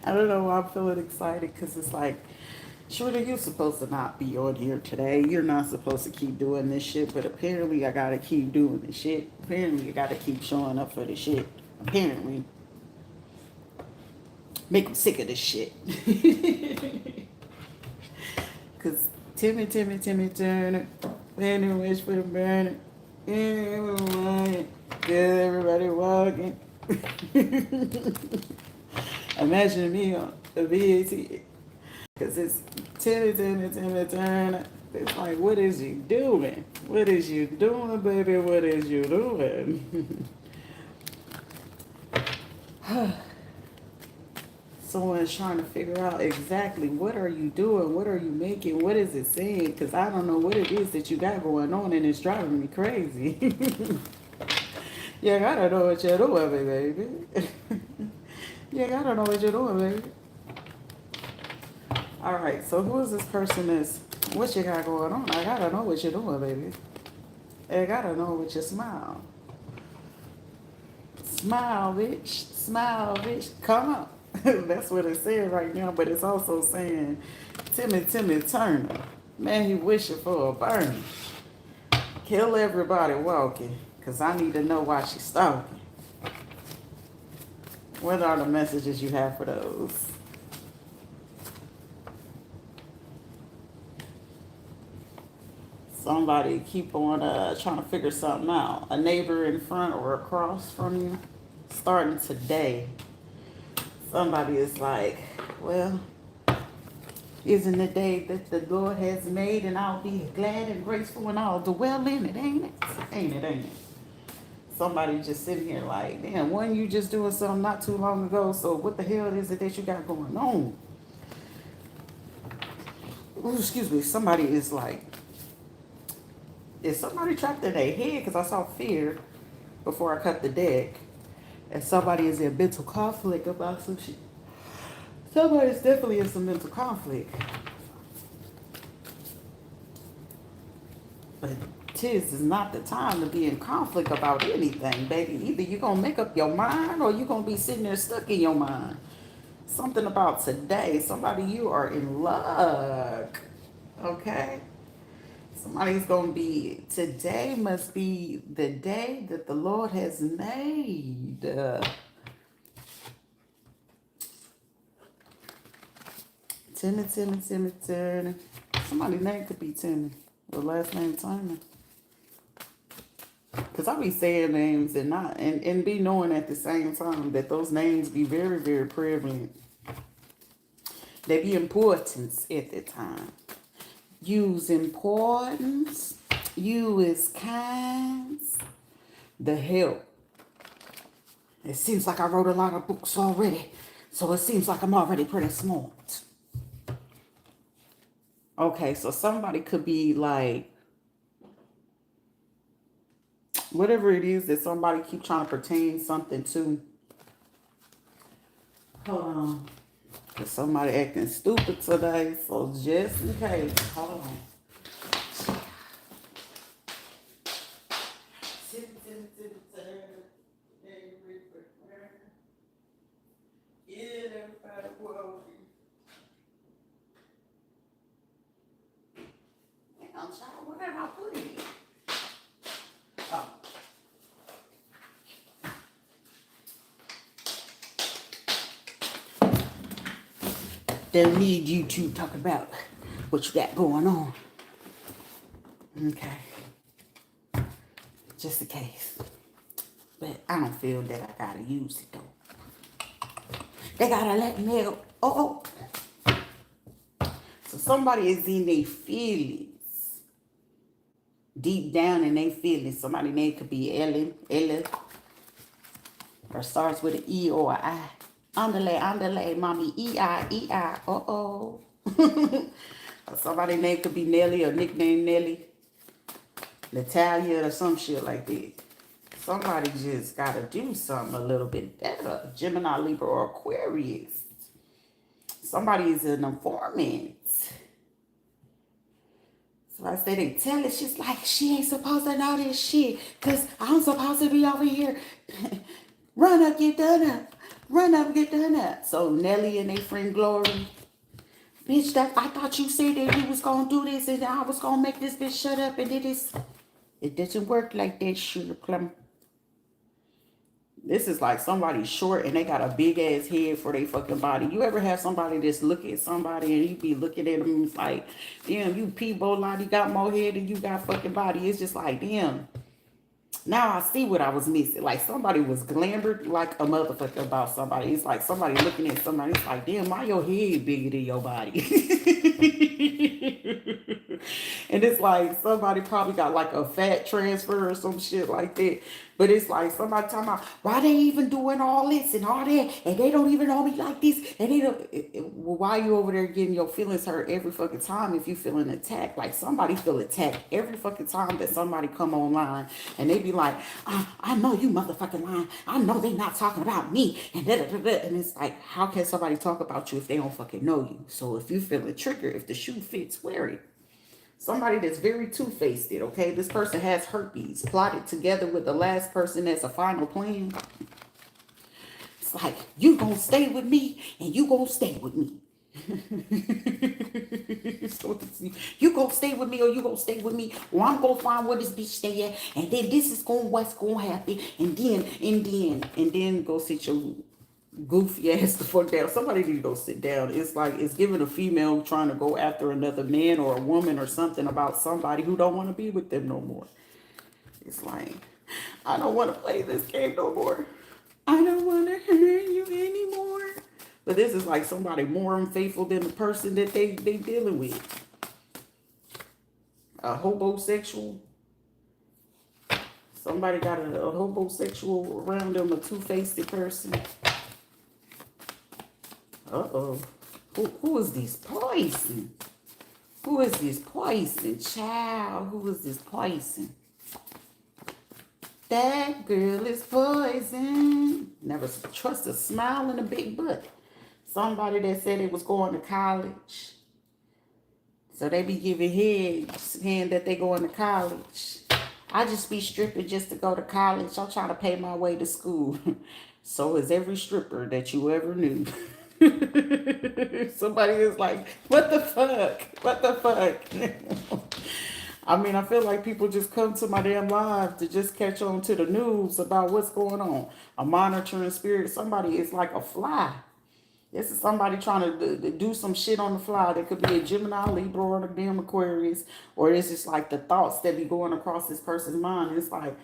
I don't know why I'm feeling excited because it's like, surely you're supposed to not be on here today. You're not supposed to keep doing this shit, but apparently I gotta keep doing this shit. Apparently I gotta keep showing up for this shit. Apparently. Make them sick of this shit. Because Timmy Turner, planning wish for the burner. Everyone, everybody walking. Imagine me on the VAT. Because it's Timmy Turner. It's like, what is you doing? What is you doing, baby? What is you doing? Someone's trying to figure out exactly what are you doing, what are you making, what is it saying? Because I don't know what it is that you got going on, and it's driving me crazy. You gotta know what you're doing, baby. You gotta know what you're doing, baby. All right, so who is this person that's, what you got going on? I gotta know what you're doing, baby. I gotta know what you smile. Smile, bitch. Smile, bitch. Come on. That's what it's saying right now, but it's also saying Timmy Turner. Man, he wishing for a burn. Kill everybody walking, because I need to know why she's stalking. What are the messages you have for those? Somebody keep on trying to figure something out. A neighbor in front or across from you. Starting today. Somebody is like, well, isn't the day that the Lord has made, and I'll be glad and graceful and I'll dwell in it, ain't it? Ain't it? Somebody just sitting here like, damn, wasn't you just doing something not too long ago? So what the hell is it that you got going on? Ooh, excuse me. Somebody is like, is somebody trapped in their head? Because I saw fear before I cut the deck. And somebody is in mental conflict about some shit. Somebody's definitely in some mental conflict. But tis is not the time to be in conflict about anything, baby. Either you're going to make up your mind or you're going to be sitting there stuck in your mind. Something about today. Somebody, you are in luck. Okay? Somebody's going to be, today must be the day that the Lord has made. Timmy. Somebody's name could be Timmy. The last name Turner. Because I be saying names and not and be knowing at the same time that those names be very, very prevalent. They be importance at the time. Use importance. You is kind. The help. It seems like I wrote a lot of books already. So it seems like I'm already pretty smart. Okay, so somebody could be like, whatever it is that somebody keep trying to pertain something to. Hold on. Because somebody acting stupid today. So just in case. Hold on. Get everybody walking. I'm sorry, where did I put it? Oh. Don't need you to talk about what you got going on. Okay. Just in case. But I don't feel that I gotta use it though. They gotta let me go. Oh. So somebody is in their feelings. Deep down in their feelings. Somebody's name could be Ella. Or starts with an E or an I. Underlay, mommy, E-I. Uh-oh. Somebody's name could be Nelly or nickname Nelly. Natalia or some shit like that. Somebody just got to do something a little bit better. Gemini, Libra, or Aquarius. Somebody is an informant. So I say they tell it, she's like, she ain't supposed to know this shit. Because I'm supposed to be over here. Run up, get done up. Run up, get done up. So Nelly and their friend Glory, bitch, that I thought you said that you was gonna do this and I was gonna make this bitch shut up and did this. It doesn't work like that, sugar plum. This is like somebody short and they got a big ass head for their fucking body. You ever have somebody just look at somebody and you be looking at them like, damn, you Peebo Lottie got more head than you got fucking body. It's just like, damn. Now I see what I was missing. Like somebody was glamoured like a motherfucker about somebody. It's like somebody looking at somebody. It's like, damn, why your head bigger than your body? And it's like somebody probably got like a fat transfer or some shit like that. But it's like somebody talking about why they even doing all this and all that, and they don't even know me like this, and they don't. Well, why you over there getting your feelings hurt every fucking time if you feeling attacked? Like somebody feel attacked every fucking time that somebody come online and they be like, I know you motherfucking lying. I know they not talking about me, and da, da, da, da. And it's like, how can somebody talk about you if they don't fucking know you? So if you feeling triggered, if the shoe fits, wear it. Somebody that's very two-faced, okay? This person has herpes, plotted together with the last person as a final plan. It's like, you gonna stay with me, and you gonna stay with me. So you gonna stay with me, or you gonna stay with me, or I'm gonna find where this bitch stay at, and then this is what's gonna happen, and then go sit your goofy ass the fuck down. Somebody need to go sit down. It's like it's giving a female trying to go after another man or a woman or something about somebody who don't want to be with them no more. It's like, I don't want to play this game no more. I don't want to hurt you anymore. But this is like somebody more unfaithful than the person that they dealing with. A homosexual. Somebody got a homosexual around them, a two-faced person. Uh-oh. Who is this poison? Who is this poison? Child, who is this poison? That girl is poison. Never trust a smile and a big butt. Somebody that said they was going to college. So they be giving head saying that they going to college. I just be stripping just to go to college. I'm trying to pay my way to school. So is every stripper that you ever knew. Somebody is like, what the fuck? What the fuck? I mean, I feel like people just come to my damn live to just catch on to the news about what's going on. A monitoring spirit. Somebody is like a fly. This is somebody trying to do some shit on the fly. That could be a Gemini, Libra, or a damn Aquarius. Or it's just like the thoughts that be going across this person's mind. And it's like,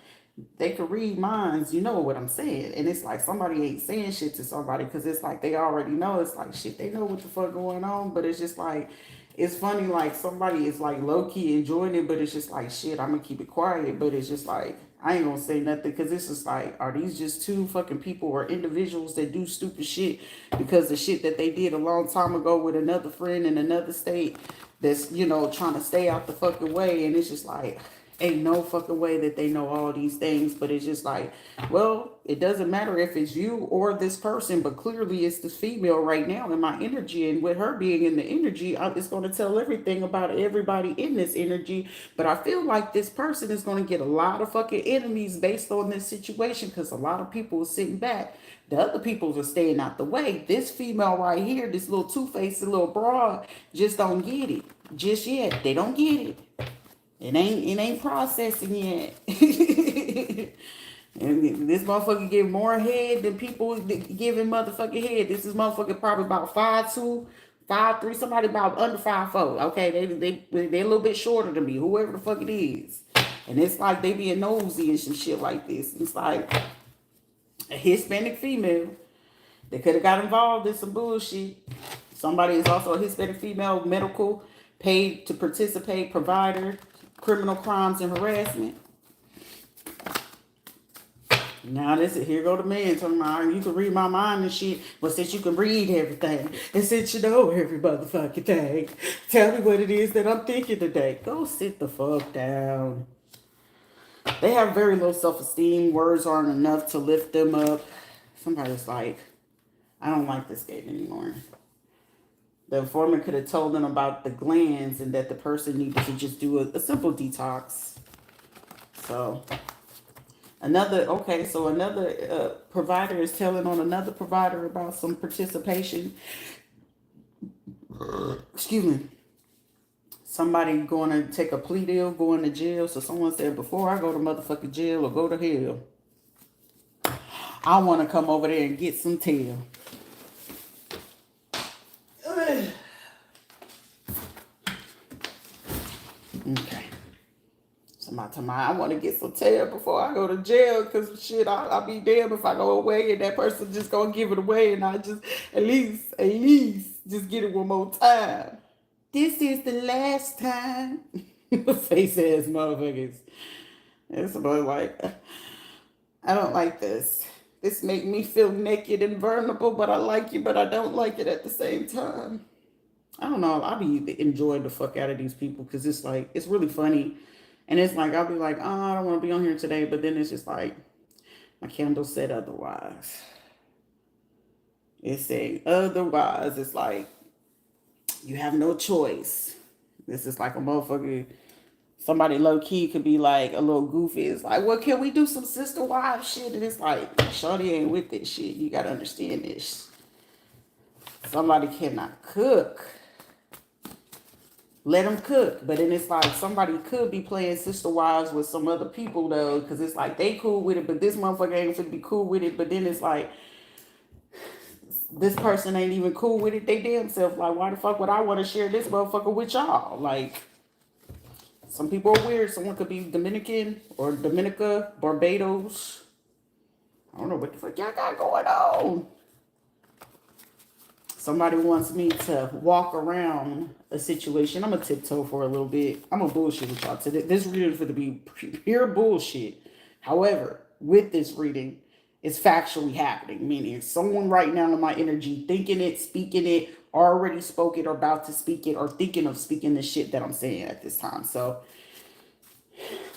they could read minds, you know what I'm saying. And it's like somebody ain't saying shit to somebody because it's like they already know. It's like, shit, they know what the fuck going on. But it's just like, it's funny, like somebody is like low-key enjoying it, but it's just like, shit, I'm going to keep it quiet. But it's just like, I ain't gonna say nothing because it's just like, are these just two fucking people or individuals that do stupid shit because the shit that they did a long time ago with another friend in another state that's, you know, trying to stay out the fucking way. And it's just like, ain't no fucking way that they know all these things. But it's just like, well, it doesn't matter if it's you or this person, but clearly it's this female right now in my energy. And with her being in the energy, it's going to tell everything about everybody in this energy. But I feel like this person is going to get a lot of fucking enemies based on this situation because a lot of people are sitting back. The other people are staying out the way. This female right here, this little two-faced little broad, just don't get it. Just yet. They don't get it. It ain't processing yet. And this motherfucker give more head than people giving motherfucking head. This is motherfucker probably about 5'2", 5'3", somebody about under 5'4". Okay, they're a little bit shorter than me, whoever the fuck it is. And it's like they being nosy and some shit like this. It's like a Hispanic female. They could have got involved in some bullshit. Somebody is also a Hispanic female, medical, paid to participate, provider, criminal crimes and harassment. Now here go the man talking about, you can read my mind and shit, but since you can read everything, and since you know every motherfucking thing, tell me what it is that I'm thinking today. Go sit the fuck down. They have very low self-esteem. Words aren't enough to lift them up. Somebody's like, I don't like this game anymore. The informant could have told them about the glands and that the person needed to just do a simple detox. So Okay, so another provider is telling on another provider about some participation. Excuse me. Somebody going to take a plea deal, going to jail. So someone said, before I go to motherfucking jail or go to hell, I want to come over there and get some tail. Okay. Somebody tell me I want to get some tail before I go to jail, because shit, I'll be damned if I go away and that person just gonna give it away and I just at least just get it one more time. This is the last time. Face ass motherfuckers. It's about like, I don't like this. This make me feel naked and vulnerable, but I like you, but I don't like it at the same time. I don't know. I'll be enjoying the fuck out of these people because it's like, it's really funny. And it's like, I'll be like, oh, I don't want to be on here today. But then it's just like, my candle said otherwise. It's saying otherwise. It's like, you have no choice. This is like a motherfucker. Somebody low key could be like a little goofy. It's like, well, can we do some sister wives shit? And it's like, shorty ain't with this shit. You got to understand this. Somebody cannot cook. Let them cook. But then it's like somebody could be playing sister wives with some other people though, because it's like they cool with it, but this motherfucker ain't finna be cool with it. But then it's like this person ain't even cool with it. They damn self. Like, why the fuck would I want to share this motherfucker with y'all? Like, some people are weird. Someone could be Dominican or Dominica, Barbados. I don't know what the fuck y'all got going on. Somebody wants me to walk around a situation. I'm going to tiptoe for a little bit. I'm going to bullshit with y'all today. This reading is going to be pure bullshit. However, with this reading, it's factually happening. Meaning someone right now in my energy thinking it, speaking it, already spoke it, or about to speak it, or thinking of speaking the shit that I'm saying at this time. So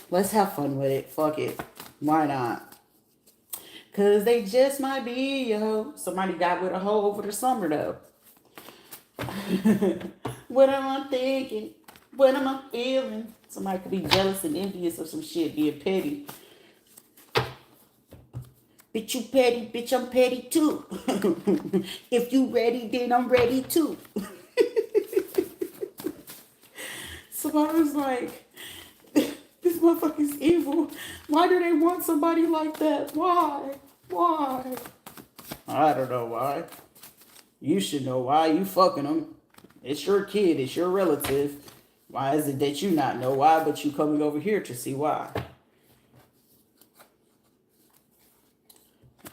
let's have fun with it. Fuck it. Why not? Because they just might be a hoe. Somebody got with a hoe over the summer, though. What am I thinking? What am I feeling? Somebody could be jealous and envious of some shit, being petty. Bitch, you petty. Bitch, I'm petty, too. If you ready, then I'm ready, too. Somebody was like, this motherfucker's evil. Why do they want somebody like that? Why? Why? I don't know why. You should know why. You fucking them. It's your kid. It's your relative. Why is it that you not know why, but you coming over here to see why?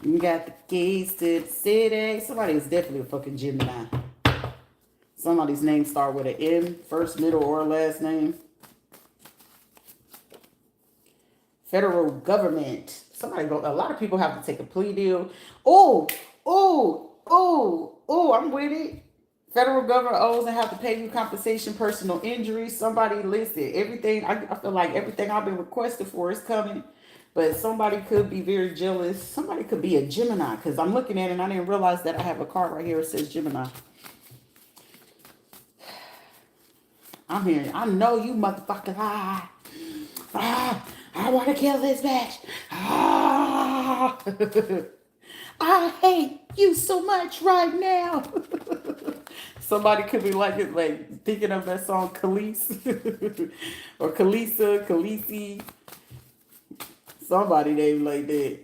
You got the keys to the city. Somebody is definitely a fucking Gemini. Somebody's name start with an M, first, middle, or last name. Federal government. A lot of people have to take a plea deal. Oh, I'm with it. Federal government owes and have to pay you compensation, personal injury. Somebody listed everything. I feel like everything I've been requested for is coming. But somebody could be very jealous. Somebody could be a Gemini, because I'm looking at it and I didn't realize that I have a card right here that says Gemini. I'm hearing, I know you motherfucker. I want to kill this bitch. I hate you so much right now. Somebody could be like thinking of that song Khalees or Khalisa, Khaleesi. Somebody named like that.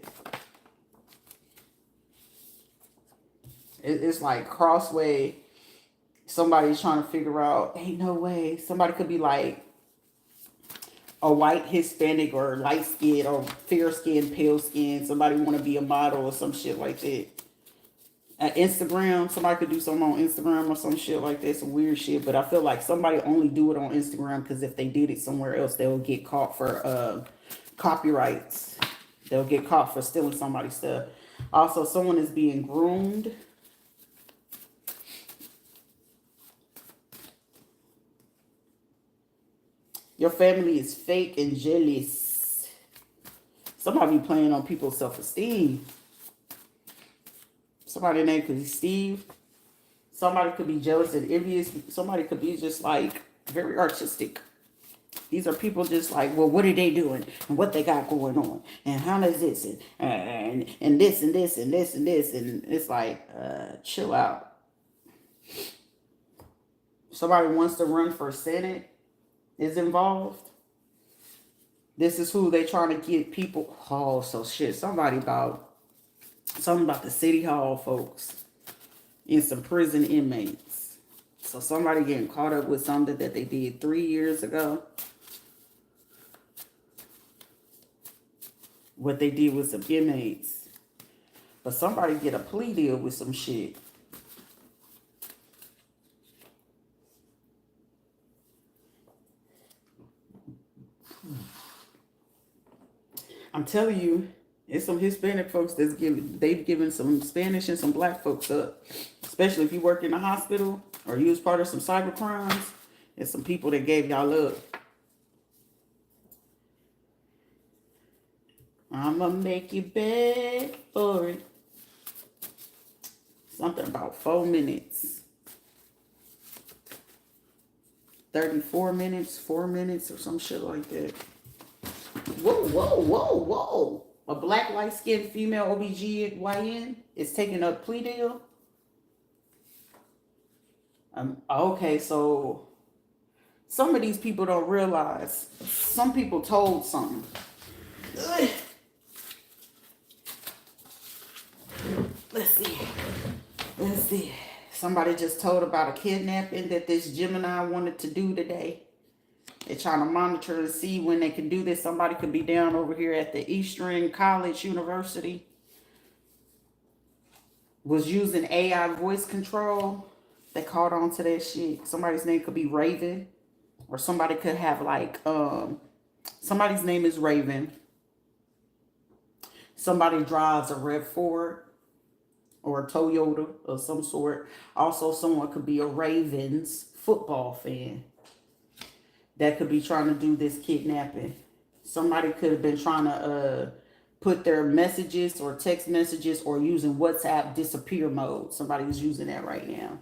It's like crossway. Somebody's trying to figure out, ain't no way. Somebody could be like a white Hispanic or light skin or fair skin, pale skin. Somebody want to be a model or some shit like that. At Instagram, somebody could do something on Instagram or some shit like that, some weird shit. But I feel like somebody only do it on Instagram because if they did it somewhere else, they'll get caught for copyrights. They'll get caught for stealing somebody's stuff. Also, someone is being groomed. Your family is fake and jealous. Somebody be playing on people's self-esteem. Somebody named could be Steve. Somebody could be jealous and envious. Somebody could be just like very artistic. These are people just like, well, what are they doing and what they got going on and how does this and this and this and this and this, and it's like, chill out. Somebody wants to run for Senate is involved. This is who they trying to get people. Oh, so shit. Something about the city hall folks and some prison inmates. So somebody getting caught up with something that they did 3 years ago. What they did with some inmates. But somebody get a plea deal with some shit. I'm telling you, it's some Hispanic folks they've given some Spanish and some black folks up. Especially if you work in a hospital or you was part of some cyber crimes. There's some people that gave y'all up. I'ma make you beg for it. Something about 4 minutes. 34 minutes, 4 minutes, or some shit like that. Whoa, whoa, whoa, whoa. A black light-skinned female OBGYN is taking a plea deal. Okay, so some of these people don't realize. Some people told something. Ugh. Let's see. Somebody just told about a kidnapping that this Gemini wanted to do today. They're trying to monitor and see when they can do this. Somebody could be down over here at the Eastern College University. Was using AI voice control. They caught on to that shit. Somebody's name could be Raven. Or somebody could have like, somebody's name is Raven. Somebody drives a Red Ford or a Toyota of some sort. Also, someone could be a Ravens football fan that could be trying to do this kidnapping. Somebody could have been trying to put their messages or text messages or using WhatsApp disappear mode. Somebody's using that right now.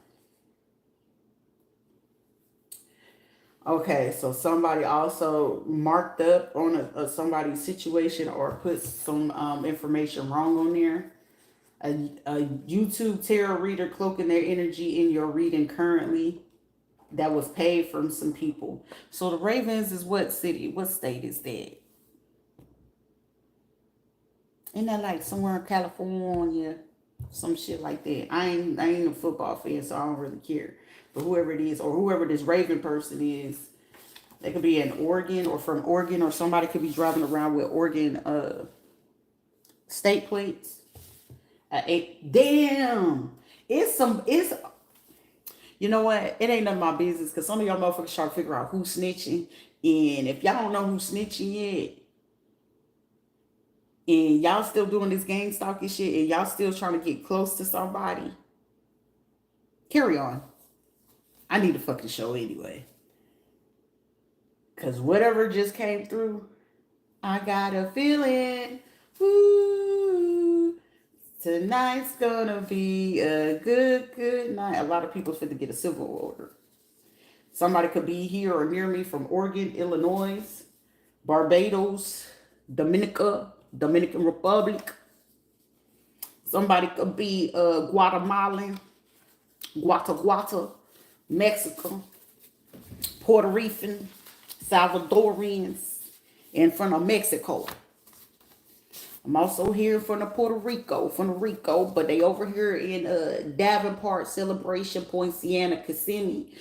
Okay, so somebody also marked up on somebody's situation or put some information wrong on there. A YouTube tarot reader cloaking their energy in your reading currently that was paid from some people. So the Ravens is what city? What state is that? Isn't that like somewhere in California? Some shit like that. I ain't a football fan, so I don't really care. But whoever it is, or whoever this Raven person is, they could be in Oregon or from Oregon, or somebody could be driving around with Oregon state plates. Damn. It's you know what? It ain't none of my business, because some of y'all motherfuckers try to figure out who's snitching. And if y'all don't know who's snitching yet, and y'all still doing this gang stalking shit, and y'all still trying to get close to somebody, carry on. I need a fucking show anyway. Because whatever just came through, I got a feeling, woo, tonight's gonna be a good night. A lot of people fit to get a civil order. Somebody could be here or near me from Oregon, Illinois, Barbados, Dominican Republic. Somebody could be Guatemalan, Guata, Mexico, Puerto Rican, Salvadorians, and from Mexico. I'm also here from the Puerto Rico, but they over here in Davenport, Celebration, Poinciana, Kissimmee,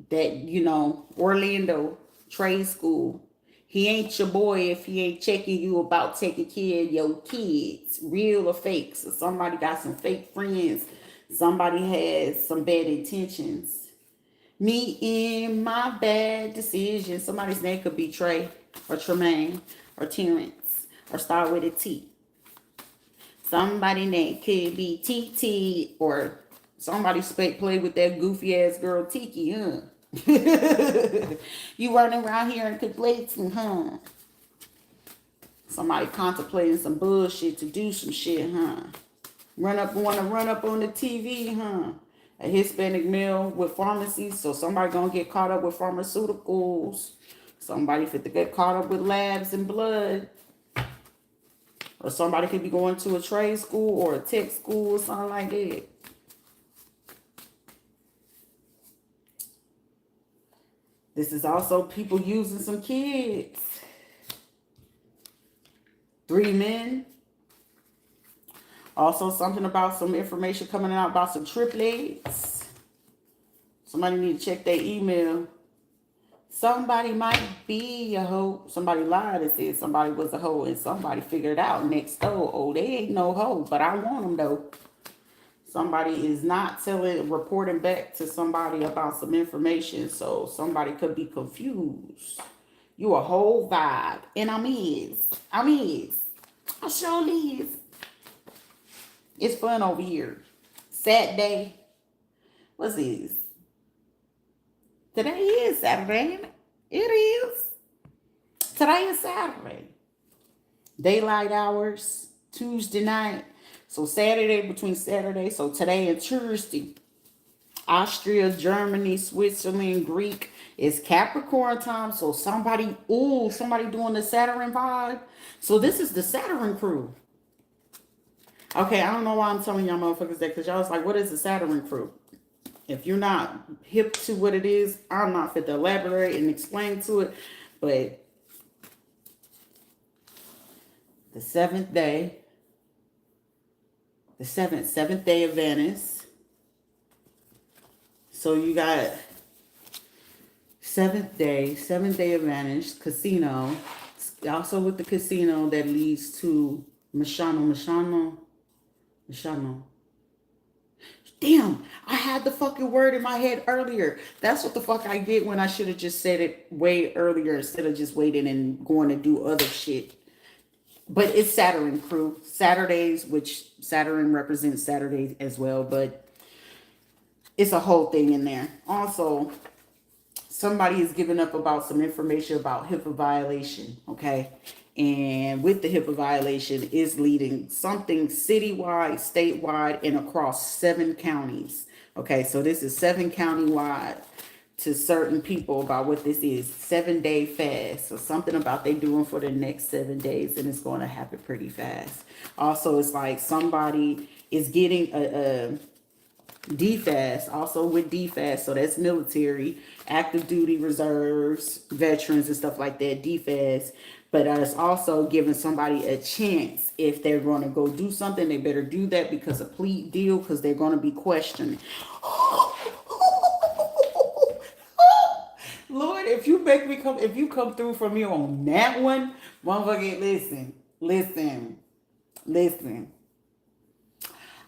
that, you know, Orlando trade school. He ain't your boy if he ain't checking you about taking care of your kids, real or fake. So somebody got some fake friends. Somebody has some bad intentions. Me and my bad decisions. Somebody's name could be Trey or Tremaine or Terrence or start with a T. Somebody's name could be TT, or somebody play with that goofy ass girl Tiki, huh? You running around here and complaining, huh? Somebody contemplating some bullshit to do some shit, huh? Want to run up on the TV, huh? A Hispanic male with pharmacies, so somebody gonna get caught up with pharmaceuticals. Somebody fit to get caught up with labs and blood. Or somebody could be going to a trade school or a tech school or something like that. This is also people using some kids. 3 men. Also something about some information coming out about some triplets. Somebody need to check their email. Somebody might be a hoe. Somebody lied and said somebody was a hoe, and somebody figured out next door, oh, they ain't no hoe, but I want them though. Somebody is not reporting back to somebody about some information, so somebody could be confused. You a whole vibe, and I'm his. I sure is. It's fun over here. Saturday. What's this? Today is Saturday. It is. Today is Saturday. Daylight hours. Tuesday night. So Saturday between Saturday. So today and Tuesday. Austria, Germany, Switzerland, Greek. It's Capricorn time. So somebody doing the Saturn vibe. So this is the Saturn crew. Okay, I don't know why I'm telling y'all motherfuckers that, because y'all was like, what is the Saturn crew? If you're not hip to what it is, I'm not fit to elaborate and explain to it. But the seventh day of Venice. So you got seventh day of Venice, casino. Also with the casino that leads to Mashano. Damn, I had the fucking word in my head earlier. That's what the fuck I get when I should have just said it way earlier instead of just waiting and going to do other shit. But it's Saturn crew. Saturdays, which Saturn represents Saturdays as well, but it's a whole thing in there. Also, somebody is giving up about some information about HIPAA violation, okay? And with the HIPAA violation is leading something citywide, statewide, and across 7 counties. Okay, so this is 7 county-wide to certain people about what this is. 7-day fast. So something about they doing for the next 7 days, and it's going to happen pretty fast. Also, it's like somebody is getting a DFAS, also with DFAS, so that's military, active duty reserves, veterans and stuff like that, DFAS. But it's also giving somebody a chance. If they're going to go do something, they better do that because a plea deal, because they're going to be questioned. Lord, if you come through for me on that one, motherfucker, listen.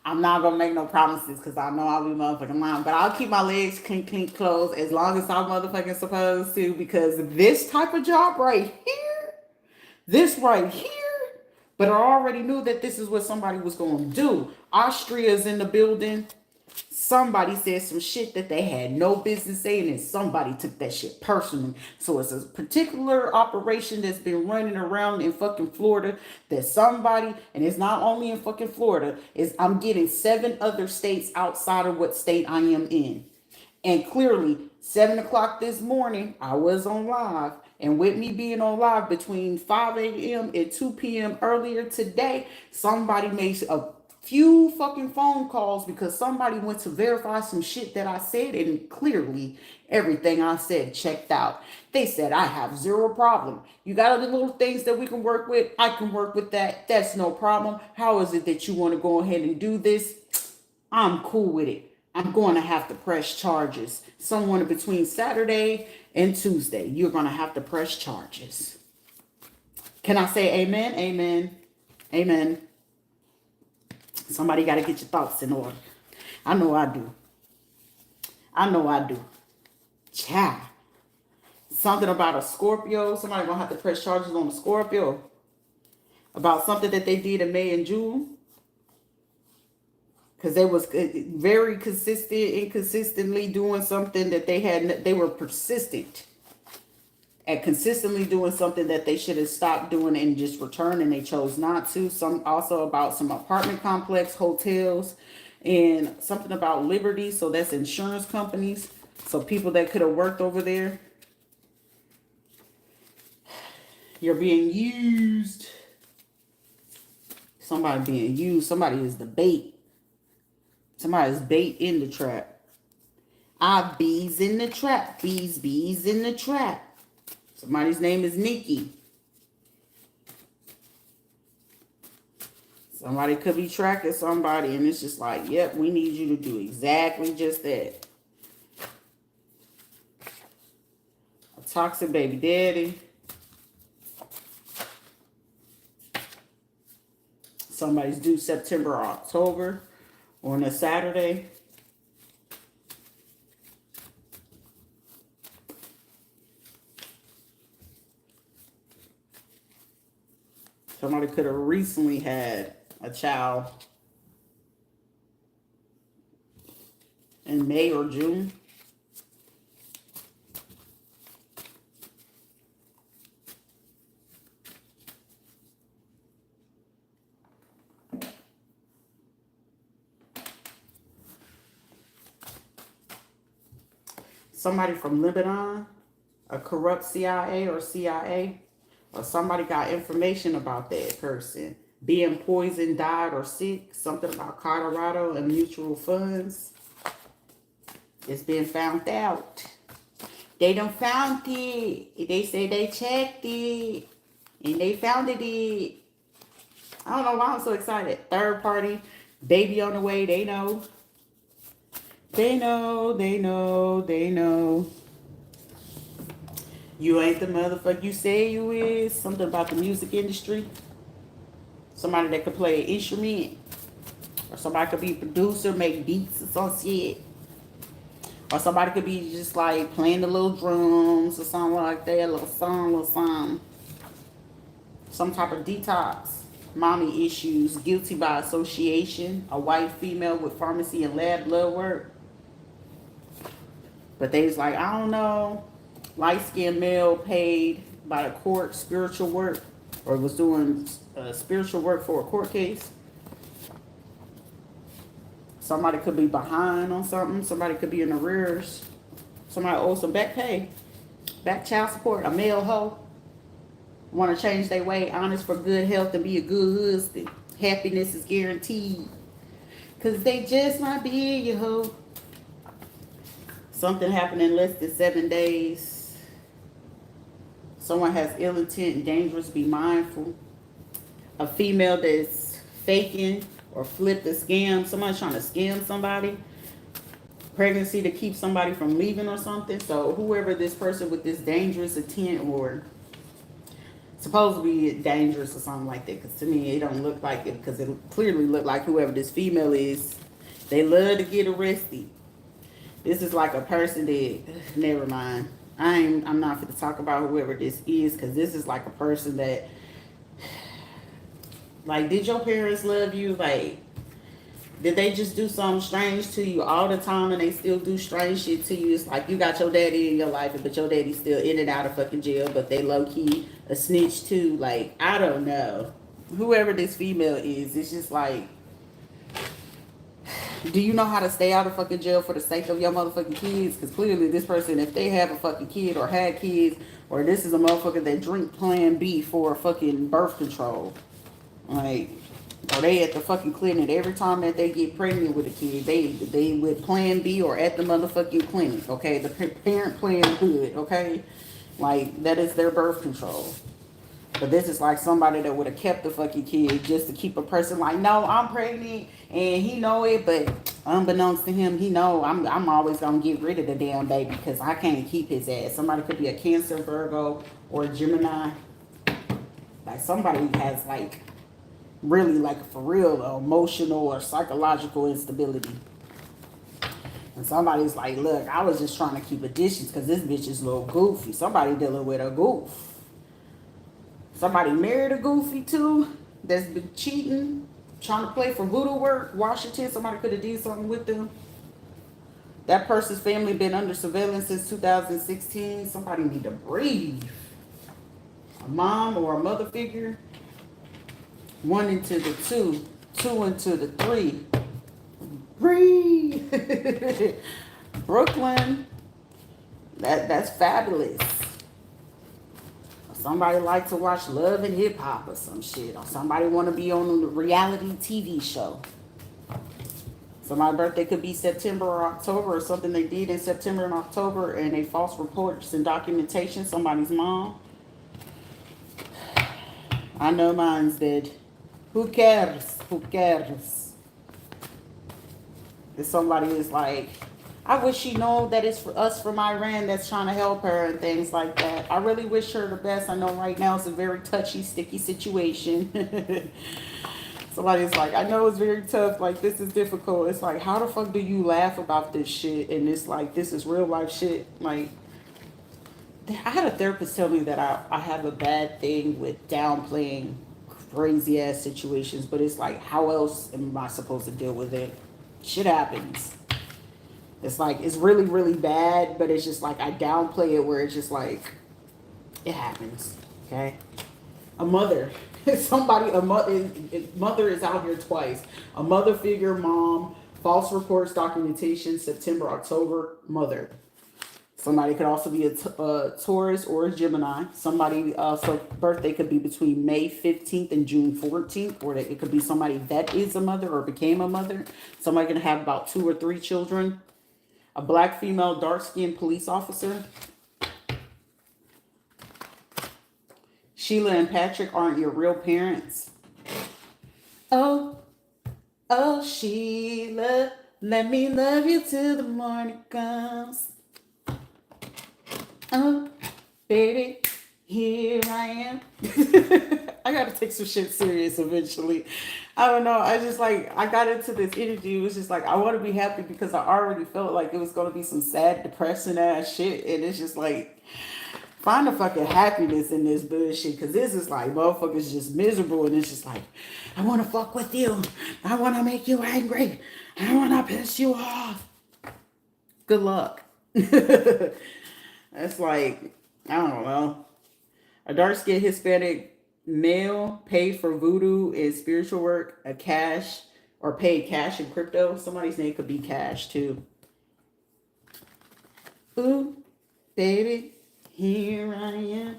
I'm not going to make no promises because I know I'll be motherfucking lying. But I'll keep my legs clink closed as long as I'm motherfucking supposed to. Because this type of job right here, but I already knew that this is what somebody was going to do. Austria's in the building. Somebody said some shit that they had no business saying, and somebody took that shit personally. So it's a particular operation that's been running around in fucking Florida that somebody, and it's not only in fucking Florida, is I'm getting 7 other states outside of what state I am in. And clearly, 7 o'clock this morning, I was on live. And with me being on live between 5 a.m. and 2 p.m. earlier today, somebody made a few fucking phone calls because somebody went to verify some shit that I said, and clearly everything I said checked out. They said I have 0 problem. You got other little things that we can work with? I can work with that. That's no problem. How is it that you want to go ahead and do this? I'm cool with it. I'm going to have to press charges. Someone between Saturday and Tuesday, you're going to have to press charges. Can I say amen? Amen. Amen. Somebody got to get your thoughts in order. I know I do. Child. Something about a Scorpio. Somebody going to have to press charges on a Scorpio. About something that they did in May and June. Because they was very inconsistently doing something that they were persistent at consistently doing something that they should have stopped doing and just returned, and they chose not to. Some also about some apartment complex, hotels, and something about Liberty. So that's insurance companies. So people that could have worked over there. You're being used. Somebody being used. Somebody is the bait. Somebody's bait in the trap. Bees in the trap. Bees in the trap. Somebody's name is Nikki. Somebody could be tracking somebody, and it's just like, yep, we need you to do exactly just that. A toxic baby daddy. Somebody's due September or October on a Saturday. Somebody could have recently had a child in May or June. Somebody from Lebanon, a corrupt CIA, or somebody got information about that person being poisoned, died, or sick. Something about Colorado and mutual funds. It's been found out. They done found it. They say they checked it. And they found it. I don't know why I'm so excited. Third party, baby on the way. They know. They know. You ain't the motherfucker you say you is. Something about the music industry. Somebody that could play an instrument. Or somebody could be a producer, make beats or some shit. Or somebody could be just like playing the little drums or something like that. A little song. Some type of detox. Mommy issues. Guilty by association. A white female with pharmacy and lab blood work. But they was like, I don't know. Light-skinned male paid by the court spiritual work. Or was doing spiritual work for a court case. Somebody could be behind on something. Somebody could be in arrears. Somebody owes some back pay. Back child support. A male hoe. Want to change their way. Honest for good health and be a good husband. Happiness is guaranteed. Because they just might be in you, hoe. Something happened in less than 7 days. Someone has ill intent and dangerous. Be mindful. A female that's faking or flip the scam. Somebody's trying to scam somebody. Pregnancy to keep somebody from leaving or something. So whoever this person with this dangerous intent or supposed to be dangerous or something like that. Because to me, it don't look like it. Because it clearly look like whoever this female is, they love to get arrested. This is like a person that, never mind. I'm not going to talk about whoever this is. Because this is like a person that, like, did your parents love you? Like, did they just do something strange to you all the time and they still do strange shit to you? It's like you got your daddy in your life, but your daddy's still in and out of fucking jail, but they low-key a snitch too. Like, I don't know. Whoever this female is, it's just like, do you know how to stay out of fucking jail for the sake of your motherfucking kids? Because clearly this person, if they have a fucking kid or had kids, or this is a motherfucker that drink Plan B for fucking birth control. Like, or they at the fucking clinic every time that they get pregnant with a kid, they with Plan B or at the motherfucking clinic, okay? The parent plan good, okay? Like, that is their birth control. But this is like somebody that would have kept the fucking kid just to keep a person like, no, I'm pregnant and he know it, but unbeknownst to him, he know I'm always gonna get rid of the damn baby because I can't keep his ass. Somebody could be a Cancer, Virgo, or a Gemini. Like, somebody has like really, like, for real emotional or psychological instability. And somebody's like, look, I was just trying to keep a distance because this bitch is a little goofy. Somebody dealing with a goof. Somebody married a goofy too that's been cheating, trying to play for voodoo work. Washington, somebody could have did something with them. That person's family been under surveillance since 2016. Somebody need to breathe. A mom or a mother figure. 1 into the 2, 2 into the 3. Breathe. Brooklyn. That's fabulous. Somebody like to watch Love and Hip Hop or some shit. Or somebody want to be on a reality TV show. Somebody's birthday could be September or October, or something they did in September and October, and they false reports and documentation. Somebody's mom. I know mine's dead. Who cares? Who cares? If somebody is like, I wish she know that it's for us from Iran that's trying to help her and things like that. I really wish her the best. I know right now it's a very touchy, sticky situation. Somebody's like, I know it's very tough. Like, this is difficult. It's like, how the fuck do you laugh about this shit? And it's like, this is real life shit. Like, I had a therapist tell me that I have a bad thing with downplaying crazy ass situations. But it's like, how else am I supposed to deal with it? Shit happens. It's like, it's really, really bad, but it's just like, I downplay it where it's just like, it happens, okay? A mother, mother is out here twice. A mother figure, mom, false reports, documentation, September, October, mother. Somebody could also be a Taurus or a Gemini. Somebody, so birthday could be between May 15th and June 14th, or it could be somebody that is a mother or became a mother. Somebody can have about 2 or 3 children. A black female, dark-skinned police officer. Sheila and Patrick aren't your real parents. Oh, oh, Sheila, let me love you till the morning comes. Oh, baby, here I am. I gotta take some shit serious eventually. I don't know. I just like, I got into this energy. It was just like, I want to be happy because I already felt like it was going to be some sad, depressing ass shit. And it's just like, find the fucking happiness in this bullshit. Because this is like, motherfuckers just miserable. And it's just like, I want to fuck with you. I want to make you angry. I want to piss you off. Good luck. That's like, I don't know. A dark-skinned Hispanic male paid for voodoo and spiritual work, a cash, or paid cash in crypto. Somebody's name could be Cash too. Ooh, baby, here I am.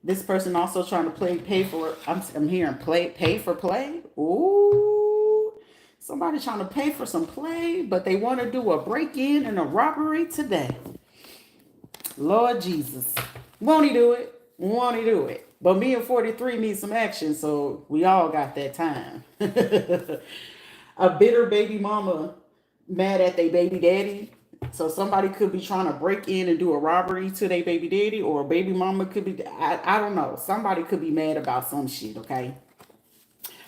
This person also trying to pay for. I'm hearing pay for play. Ooh, somebody trying to pay for some play, but they want to do a break-in and a robbery today. Lord Jesus, won't he do it? Won't he do it? But me and 43 need some action, so we all got that time. A bitter baby mama mad at their baby daddy. So somebody could be trying to break in and do a robbery to their baby daddy, or a baby mama could be, I don't know. Somebody could be mad about some shit, okay?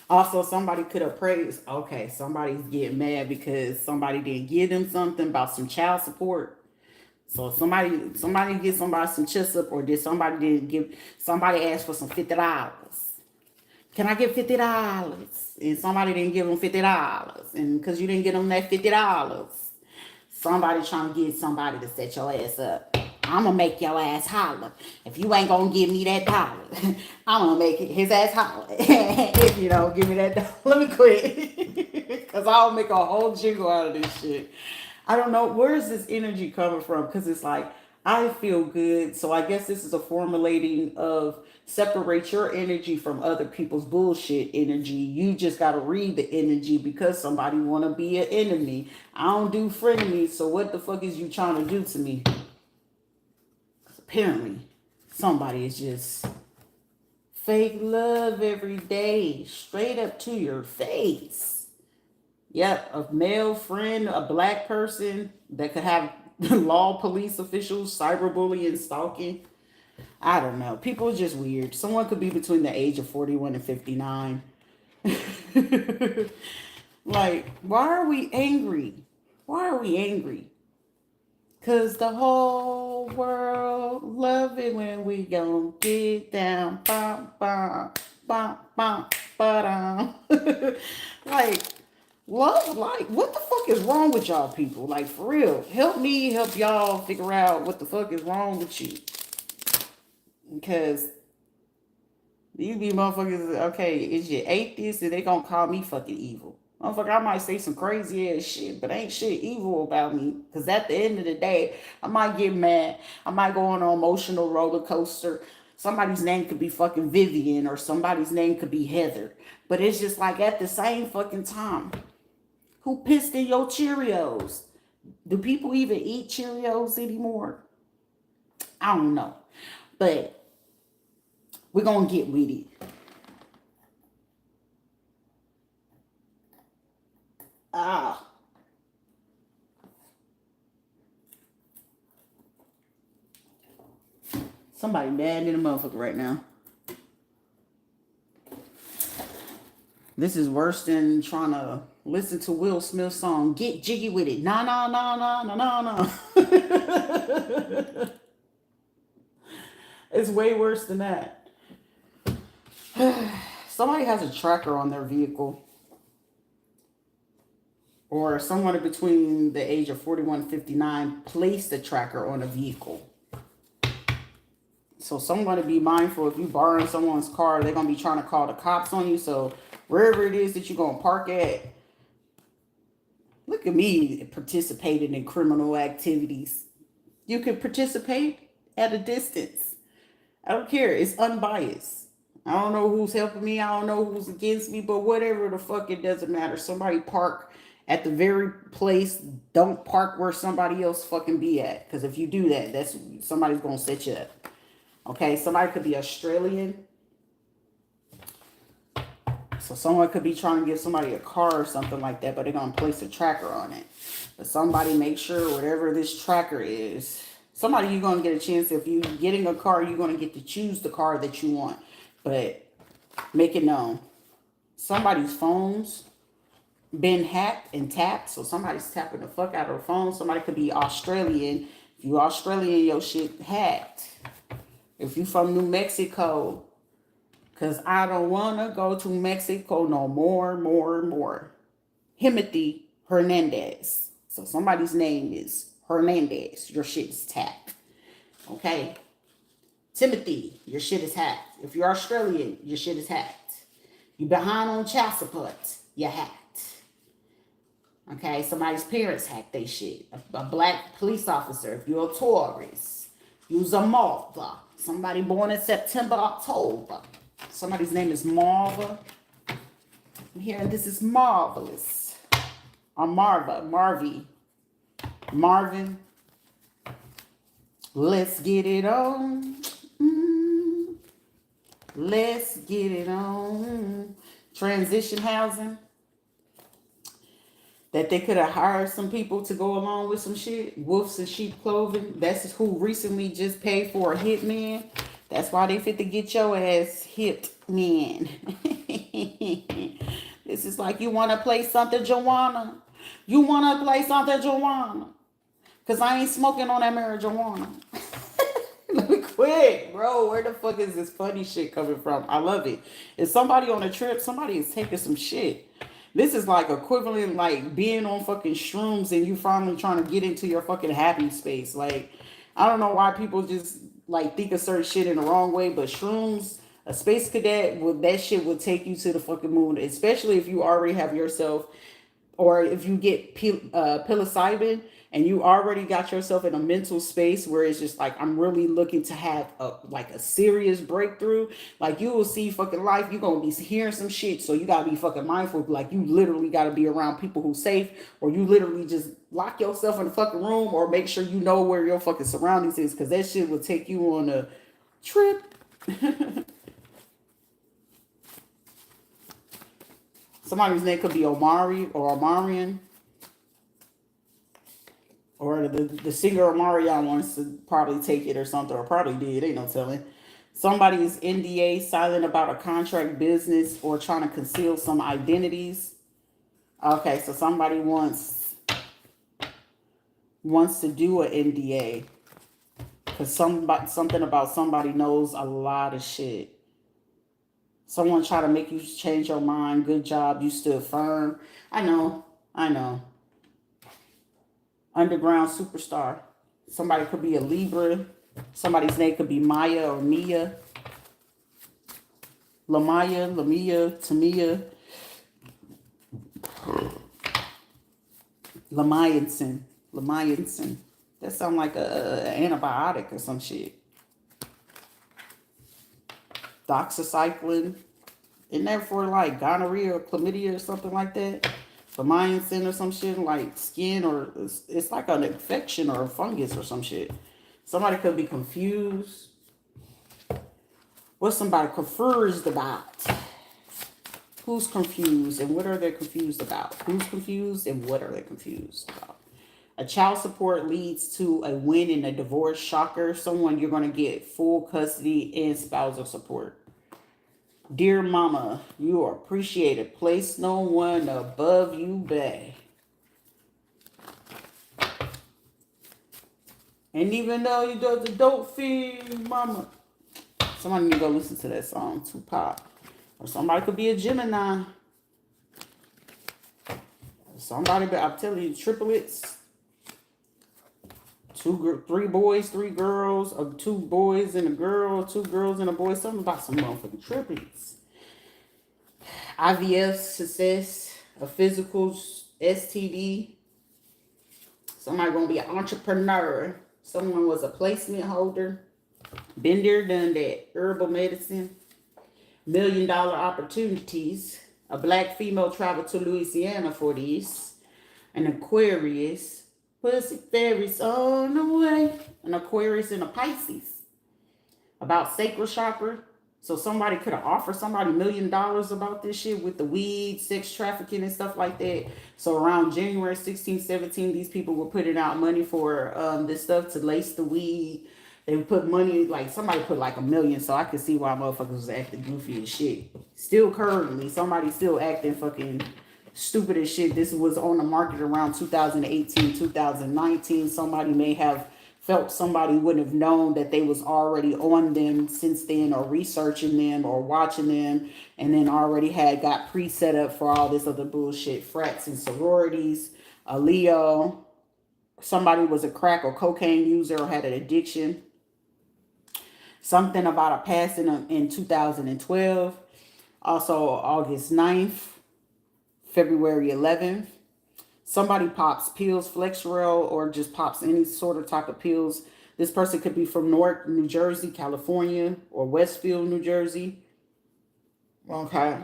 Also, somebody could have praised, okay, somebody's getting mad because somebody didn't give them something about some child support. So somebody get somebody some chips up, or did somebody ask for some $50. Can I get $50? And somebody didn't give them $50. And because you didn't get them that $50, somebody trying to get somebody to set your ass up. I'm going to make your ass holler. If you ain't going to give me that dollar, I'm going to make his ass holler. If you don't give me that dollar, let me quit. Because I'll make a whole jingle out of this shit. I don't know, where is this energy coming from? Because it's like, I feel good. So I guess this is a formulating of separate your energy from other people's bullshit energy. You just got to read the energy because somebody want to be an enemy. I don't do frenemies. So what the fuck is you trying to do to me? Apparently, somebody is just fake love every day, straight up to your face. Yep, a male friend, a black person that could have law, police officials, cyberbullying, stalking. I don't know. People are just weird. Someone could be between the age of 41 and 59. Like, why are we angry? Why are we angry? Because the whole world love it when we gon' get down. Bum, bum, bum, bum, ba-dum. Like, love, like, what the fuck is wrong with y'all people? Like, for real. Help me help y'all figure out what the fuck is wrong with you. Because these be motherfuckers, okay, is you atheist and they gonna call me fucking evil. Motherfucker, I might say some crazy ass shit, but ain't shit evil about me. Because at the end of the day, I might get mad. I might go on an emotional roller coaster. Somebody's name could be fucking Vivian, or somebody's name could be Heather. But it's just like at the same fucking time, who pissed in your Cheerios? Do people even eat Cheerios anymore? I don't know. But we're going to get with it. Ah. Somebody mad in a motherfucker right now. This is worse than trying to listen to Will Smith's song, Get Jiggy With It. Nah, nah, nah, nah, nah, nah, nah. It's way worse than that. Somebody has a tracker on their vehicle. Or someone between the age of 41 and 59 placed a tracker on a vehicle. So somebody be mindful, if you borrowing someone's car, they're going to be trying to call the cops on you. So wherever it is that you're going to park at, look at me participating in criminal activities. You can participate at a distance. I don't care. It's unbiased. I don't know who's helping me. I don't know who's against me, but whatever the fuck, it doesn't matter. Somebody park at the very place. Don't park where somebody else fucking be at. Because if you do that, that's somebody's going to set you up. Okay, somebody could be Australian. So someone could be trying to give somebody a car or something like that, but they're going to place a tracker on it. But somebody make sure whatever this tracker is, somebody you're going to get a chance, if you're getting a car, you're going to get to choose the car that you want. But make it known. Somebody's phone's been hacked and tapped, so somebody's tapping the fuck out of their phone. Somebody could be Australian. If you Australian, your shit hacked. If you from New Mexico, because I don't want to go to Mexico no more. Timothy Hernandez. So somebody's name is Hernandez. Your shit is tapped. Okay? Timothy, your shit is hacked. If you're Australian, your shit is hacked. You behind on child support, you're hacked. Okay? Somebody's parents hacked they shit. A black police officer, if you're a tourist. You's a mother. Somebody born in September, October. Somebody's name is Marva. I'm hearing this is marvelous. Or Marvin. Let's get it on. Let's get it on. Transition housing. That they could have hired some people to go along with some shit. Wolves and sheep clothing. That's who recently just paid for a hitman. That's why they fit to get your ass hit, man. This is like, you want to play something, Joanna? You want to play something, Joanna? Because I ain't smoking on that marijuana. Let me quit, bro. Where the fuck is this funny shit coming from? I love it. Is somebody on a trip? Somebody is taking some shit. This is like equivalent, like being on fucking shrooms and you finally trying to get into your fucking happy space. Like, I don't know why people just like think of certain shit in the wrong way, but shrooms, a space cadet, that shit will take you to the fucking moon, especially if you already have yourself, or if you get psilocybin and you already got yourself in a mental space where it's just like, I'm really looking to have a serious breakthrough. Like, you will see fucking life. You're going to be hearing some shit. So you got to be fucking mindful. Like, you literally got to be around people who safe, or you literally just lock yourself in the fucking room, or make sure you know where your fucking surroundings is. Cause that shit will take you on a trip. Somebody's name could be Omari or Omarion. Or the singer Omarion wants to probably take it or something, or probably did, ain't no telling. Somebody's NDA, silent about a contract, business, or trying to conceal some identities. Okay, so somebody wants to do an NDA. Because something about somebody knows a lot of shit. Someone try to make you change your mind. Good job, you stood firm. I know. Underground superstar. Somebody could be a Libra. Somebody's name could be Maya or Mia. Lamia, Tamia. Lamianson. That sounds like a antibiotic or some shit. doxycycline. Isn't that for like gonorrhea or chlamydia or something like that? For myosin or some shit, like skin, or it's like an infection or a fungus or some shit. Somebody could be confused. What's somebody confused about? Who's confused and what are they confused about? Who's confused and what are they confused about? A child support leads to a win in a divorce. Shocker. Someone you're going to get full custody and spousal support. Dear mama, you are appreciated. Place no one above you, bae. And even though you do the dope feed, mama. Somebody need to go listen to that song, Tupac. Or somebody could be a Gemini. Somebody, but I'm telling you, triplets. 3 boys, 3 girls, or 2 boys and a girl, 2 girls and a boy. Something about some motherfucking triplets. IVF success, a physical STD. Somebody gonna be an entrepreneur. Someone was a placement holder. Been there, done that. Herbal medicine. $1 million opportunities. A black female traveled to Louisiana for this. An Aquarius. Pussy fairies on the way. An Aquarius and a Pisces. About sacral chakra. So somebody could have offered somebody $1 million about this shit with the weed, sex trafficking and stuff like that. So around January 16, 17, these people were putting out money for this stuff to lace the weed. They would put money, like somebody put like $1 million. So I could see why motherfuckers was acting goofy as shit. Still currently, somebody still acting fucking stupid as shit. This was on the market around 2018, 2019. Somebody may have felt somebody wouldn't have known that they was already on them since then, or researching them or watching them, and then already had got pre-set up for all this other bullshit. Frats and sororities, a Leo, somebody was a crack or cocaine user or had an addiction. Something about a passing in 2012. Also August 9th, February 11th. Somebody pops pills, Flexeril, or just pops any sort of type of pills. This person could be from Newark, New Jersey, California, or Westfield, New Jersey. Okay.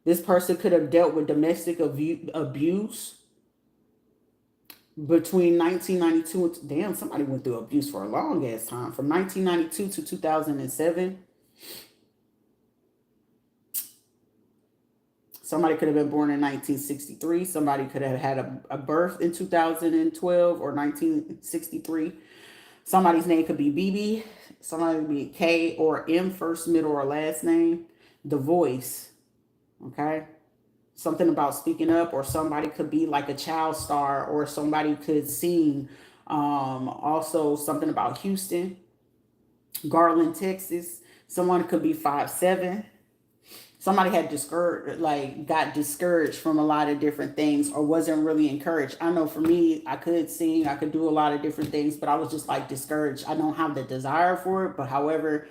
This person could have dealt with domestic abuse between 1992. Damn, somebody went through abuse for a long ass time. From 1992 to 2007. Somebody could have been born in 1963. Somebody could have had a birth in 2012 or 1963. Somebody's name could be BB. Somebody could be K or M, first, middle, or last name. The voice. Okay. Something about speaking up, or somebody could be like a child star, or somebody could sing. Also something about Houston, Garland, Texas. Someone could be 5'7". Somebody had got discouraged from a lot of different things, or wasn't really encouraged. I know for me, I could sing, I could do a lot of different things, but I was just like discouraged. I don't have the desire for it, but however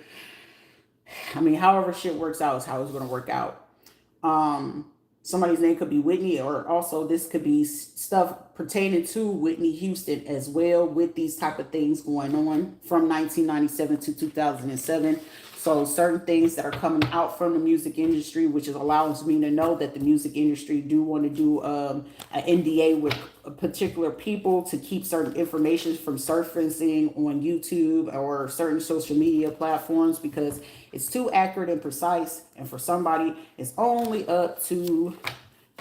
shit works out is how it's going to work out. Somebody's name could be Whitney, or also this could be stuff pertaining to Whitney Houston as well, with these type of things going on from 1997 to 2007. So certain things that are coming out from the music industry, which allows me to know that the music industry do want to do an NDA with particular people to keep certain information from surfacing on YouTube or certain social media platforms, because it's too accurate and precise. And for somebody, it's only up to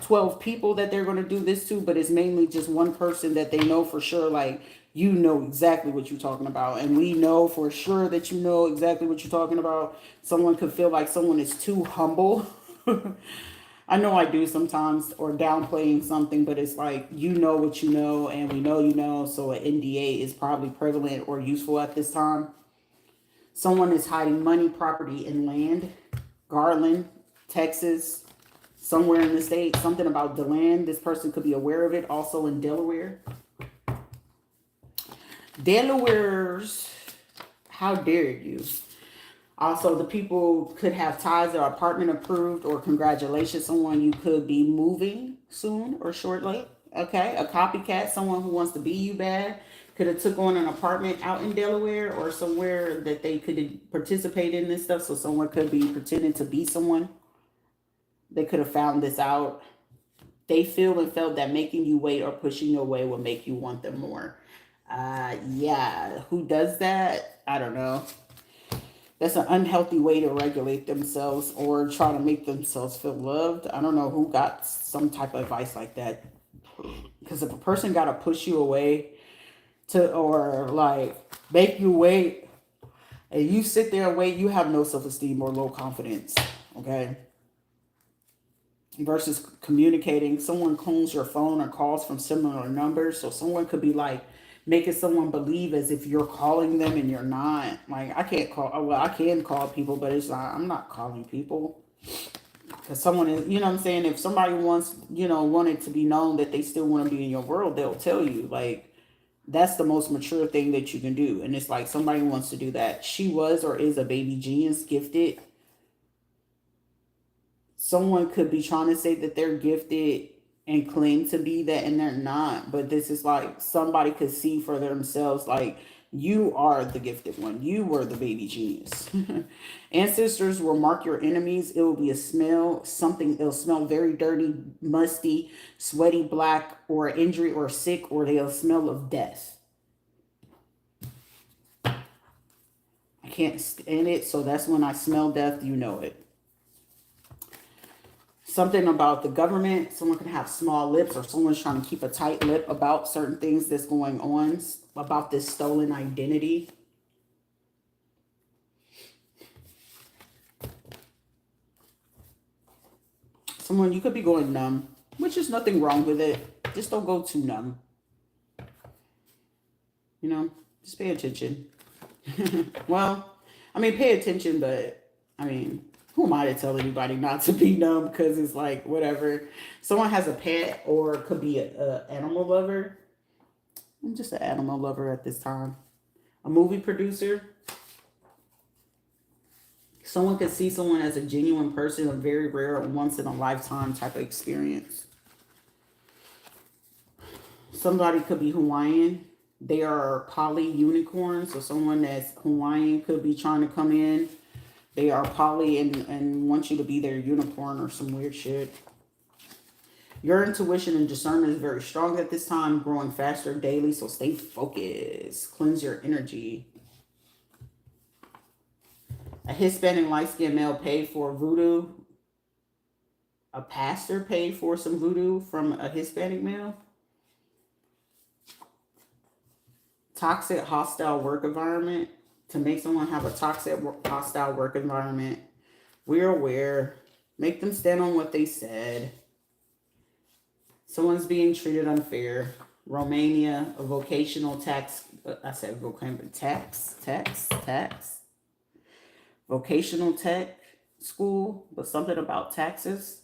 12 people that they're going to do this to, but it's mainly just one person that they know for sure. Like, you know exactly what you're talking about, and we know for sure that you know exactly what you're talking about. Someone could feel like someone is too humble. I know I do sometimes, or downplaying something, but it's like, you know what you know, and we know you know, so an NDA is probably prevalent or useful at this time. Someone is hiding money, property, and land. Garland, Texas, somewhere in the state. Something about the land. This person could be aware of it. Also in Delaware. Delaware's, how dare you? Also, the people could have ties or apartment approved, or congratulations, someone you could be moving soon or shortly. Okay, a copycat, someone who wants to be you bad, could have took on an apartment out in Delaware or somewhere that they could participate in this stuff. So someone could be pretending to be someone. They could have found this out. They feel and felt that making you wait or pushing you away will make you want them more. Yeah, who does that? I don't know. That's an unhealthy way to regulate themselves or try to make themselves feel loved. I don't know who got some type of advice like that. Because if a person got to push you away to, or like make you wait, and you sit there and wait, you have no self-esteem or low confidence. Okay. Versus communicating, someone clones your phone or calls from similar numbers. So someone could be like making someone believe as if you're calling them and you're not. Like, I can't call, well, I can call people, but it's like, I'm not calling people. Because someone is, you know what I'm saying? If somebody wants, wanted to be known that they still want to be in your world, they'll tell you. Like, that's the most mature thing that you can do. And it's like somebody wants to do that. She was or is a baby genius, gifted. Someone could be trying to say that they're gifted and claim to be that, and they're not. But this is like somebody could see for themselves, like, you are the gifted one. You were the baby genius. Ancestors will mark your enemies. It will be a smell, something, it'll smell very dirty, musty, sweaty, black, or injury or sick, or they'll smell of death. I can't stand it, so that's when I smell death, you know it. Something about the government, someone can have small lips, or someone's trying to keep a tight lip about certain things that's going on, about this stolen identity. Someone, you could be going numb, which is nothing wrong with it. Just don't go too numb. Just pay attention. Well, I mean, pay attention, but I mean, who am I to tell anybody not to be numb? Because it's like, whatever. Someone has a pet or could be an animal lover. I'm just an animal lover at this time. A movie producer. Someone could see someone as a genuine person, a very rare, once in a lifetime type of experience. Somebody could be Hawaiian. They are poly unicorns. So someone that's Hawaiian could be trying to come in. They are poly and want you to be their unicorn or some weird shit. Your intuition and discernment is very strong at this time, growing faster daily, so stay focused. Cleanse your energy. A Hispanic light-skinned male paid for voodoo. A pastor paid for some voodoo from a Hispanic male. Toxic, hostile work environment. To make someone have a toxic, hostile work environment. We're aware. Make them stand on what they said. Someone's being treated unfair. Romania, a vocational tax. I said vocational tax. Vocational tech school, but something about taxes.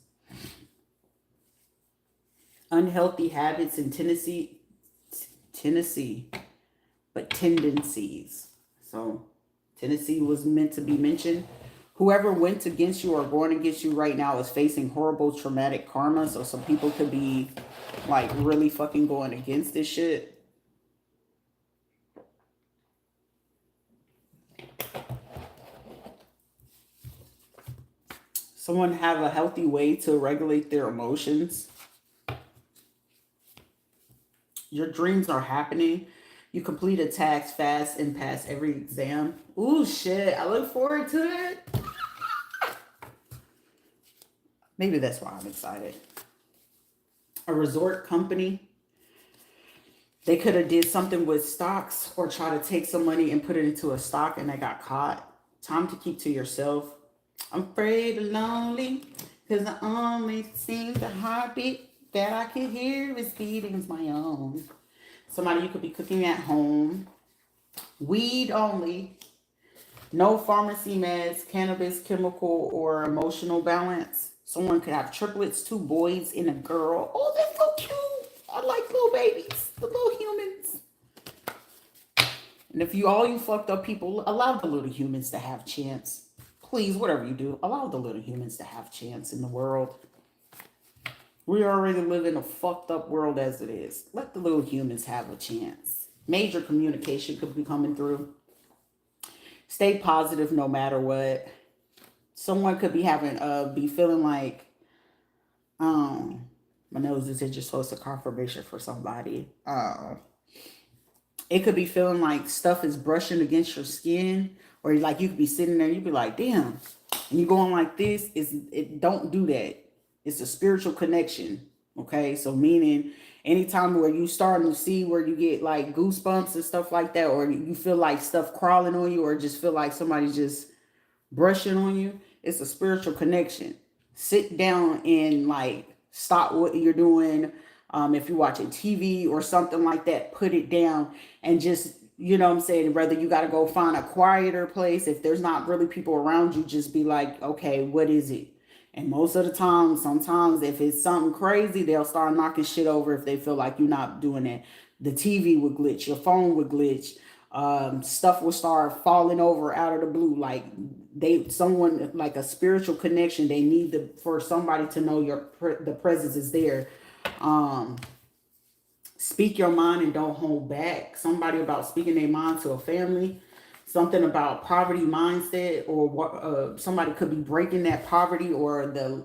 Unhealthy habits in Tennessee, but tendencies. So Tennessee was meant to be mentioned. Whoever went against you or going against you right now is facing horrible traumatic karma. So some people could be like really fucking going against this shit. Someone have a healthy way to regulate their emotions. Your dreams are happening. You complete a task fast and pass every exam. Ooh, shit. I look forward to it. Maybe that's why I'm excited. A resort company. They could have did something with stocks or try to take some money and put it into a stock and they got caught. Time to keep to yourself. I'm afraid and lonely because the only thing, the heartbeat that I can hear is beating my own. Somebody, you could be cooking at home. Weed only. No pharmacy meds, cannabis, chemical, or emotional balance. Someone could have triplets, 2 boys and a girl. Oh, that's so cute. I like little babies, the little humans. And if all you fucked up people, allow the little humans to have chance. Please, whatever you do, allow the little humans to have chance in the world. We already live in a fucked up world as it is. Let the little humans have a chance. Major communication could be coming through. Stay positive no matter what. Someone could be having be feeling like my nose is just supposed to confirmation for somebody. It could be feeling like stuff is brushing against your skin, or like you could be sitting there, you'd be like, damn, and you going like this. Don't do that. It's a spiritual connection. Okay, so meaning anytime where you starting to see where you get like goosebumps and stuff like that, or you feel like stuff crawling on you, or just feel like somebody just brushing on you, it's a spiritual connection. Sit down and like stop what you're doing. If you're watching TV or something like that, put it down and just, you know what I'm saying, whether you got to go find a quieter place, if there's not really people around you, just be like, okay, what is it? And most of the time, sometimes if it's something crazy, they'll start knocking shit over if they feel like you're not doing it. The TV would glitch, your phone would glitch, stuff will start falling over out of the blue. Like someone like a spiritual connection, they need for somebody to know the presence is there. Speak your mind and don't hold back. Somebody about speaking their mind to a family. Something about poverty mindset, or somebody could be breaking that poverty or the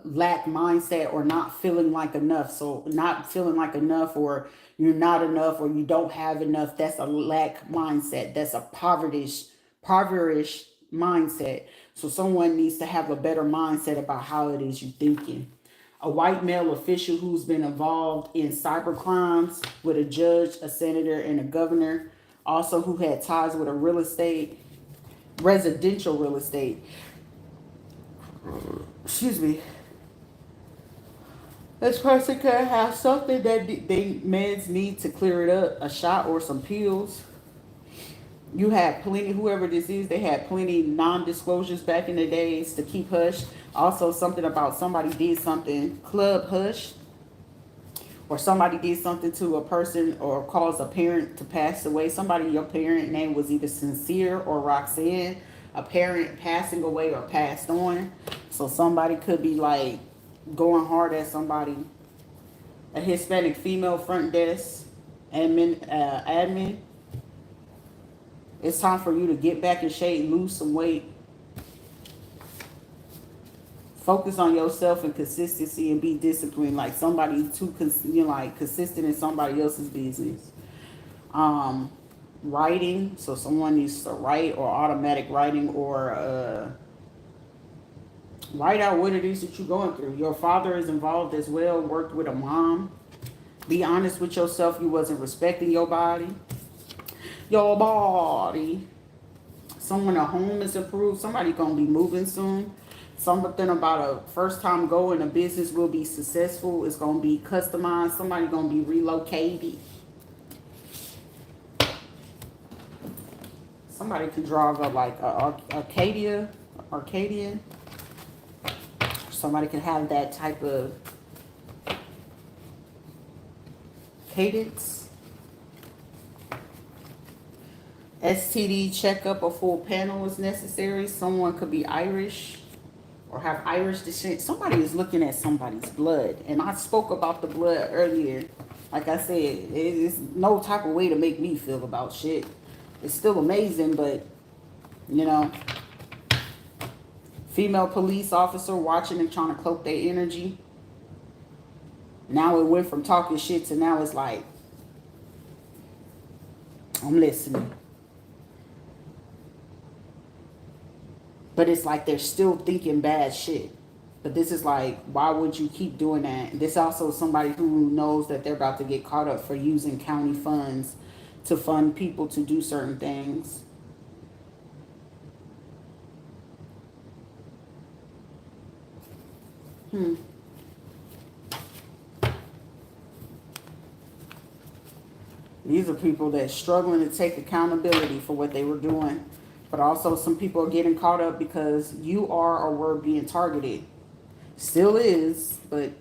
lack mindset, or not feeling like enough. So not feeling like enough, or you're not enough, or you don't have enough. That's a lack mindset. That's a povertish mindset. So someone needs to have a better mindset about how it is you're thinking. A white male official who's been involved in cyber crimes with a judge, a senator, and a governor. Also who had ties with residential real estate. Excuse me. This person could have something that they meds need to clear it up, a shot or some pills. You had plenty, whoever this is, they had plenty non-disclosures back in the days to keep hush. Also something about somebody did something, club hush. Or somebody did something to a person or caused a parent to pass away. Somebody, your parent name was either Sincere or Roxanne. A parent passing away or passed on. So somebody could be like going hard at somebody. A Hispanic female front desk admin. It's time for you to get back in shape, lose some weight. Focus on yourself and consistency and be disciplined. Like somebody too, like consistent in somebody else's business. Writing. So someone needs to write, or automatic writing, or write out what it is that you're going through. Your father is involved as well. Worked with a mom. Be honest with yourself. You wasn't respecting your body. Someone at home is improved. Somebody gonna be moving soon. Something about a first time go in a business will be successful. It's going to be customized. Somebody going to be relocated. Somebody could draw up like Arcadian. Somebody could have that type of cadence. STD checkup, a full panel is necessary. Someone could be Irish or have Irish descent. Somebody is looking at somebody's blood. And I spoke about the blood earlier. Like I said, it's no type of way to make me feel about shit. It's still amazing, but, you know. Female police officer watching and trying to cloak their energy. Now it went from talking shit to now it's like, I'm listening. But it's like they're still thinking bad shit. But this is like, why would you keep doing that? This also somebody who knows that they're about to get caught up for using county funds to fund people to do certain things. These are people that's struggling to take accountability for what they were doing. But also some people are getting caught up because you are or were being targeted. Still is, but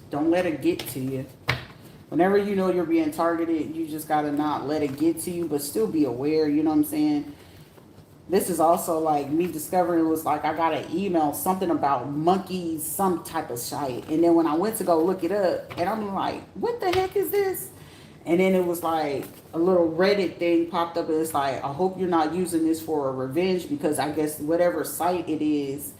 don't let it get to you. Whenever you know you're being targeted, you just got to not let it get to you, but still be aware, you know what I'm saying? This is also like me discovering it was like I got an email, something about monkeys, some type of shit. And then when I went to go look it up, and I'm like, what the heck is this? And then it was like a little Reddit thing popped up, and it's like, I hope you're not using this for a revenge, because I guess whatever site it is,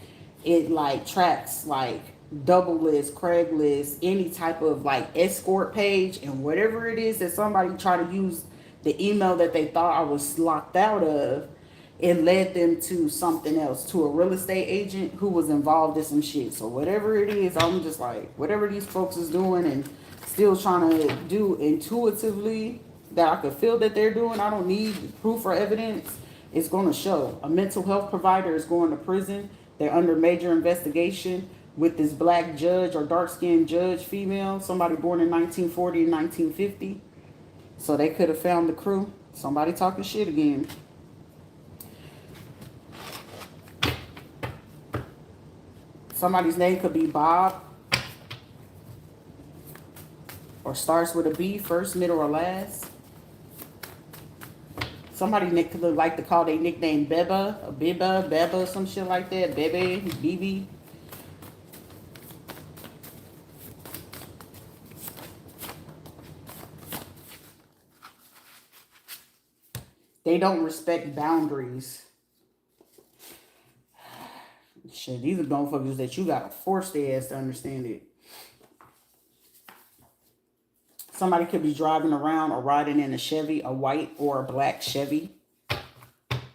it like tracks like double list, Craigslist, any type of like escort page, and whatever it is that somebody tried to use the email that they thought I was locked out of, it led them to something else, to a real estate agent who was involved in some shit. So whatever it is, I'm just like, whatever these folks is doing and still trying to do intuitively, that I could feel that they're doing, I don't need proof or evidence, it's going to show. A mental health provider is going to prison. They're under major investigation with this black judge or dark-skinned judge, female, somebody born in 1940 and 1950. So they could have found the crew. Somebody talking shit again. Somebody's name could be Bob, or starts with a B, first, middle, or last. Somebody could like to call their nickname Beba, or Biba, Beba, some shit like that. Bebe, BB. They don't respect boundaries. Shit, these are motherfuckers that you gotta force their ass to understand it. Somebody could be driving around or riding in a Chevy, a white or a black Chevy.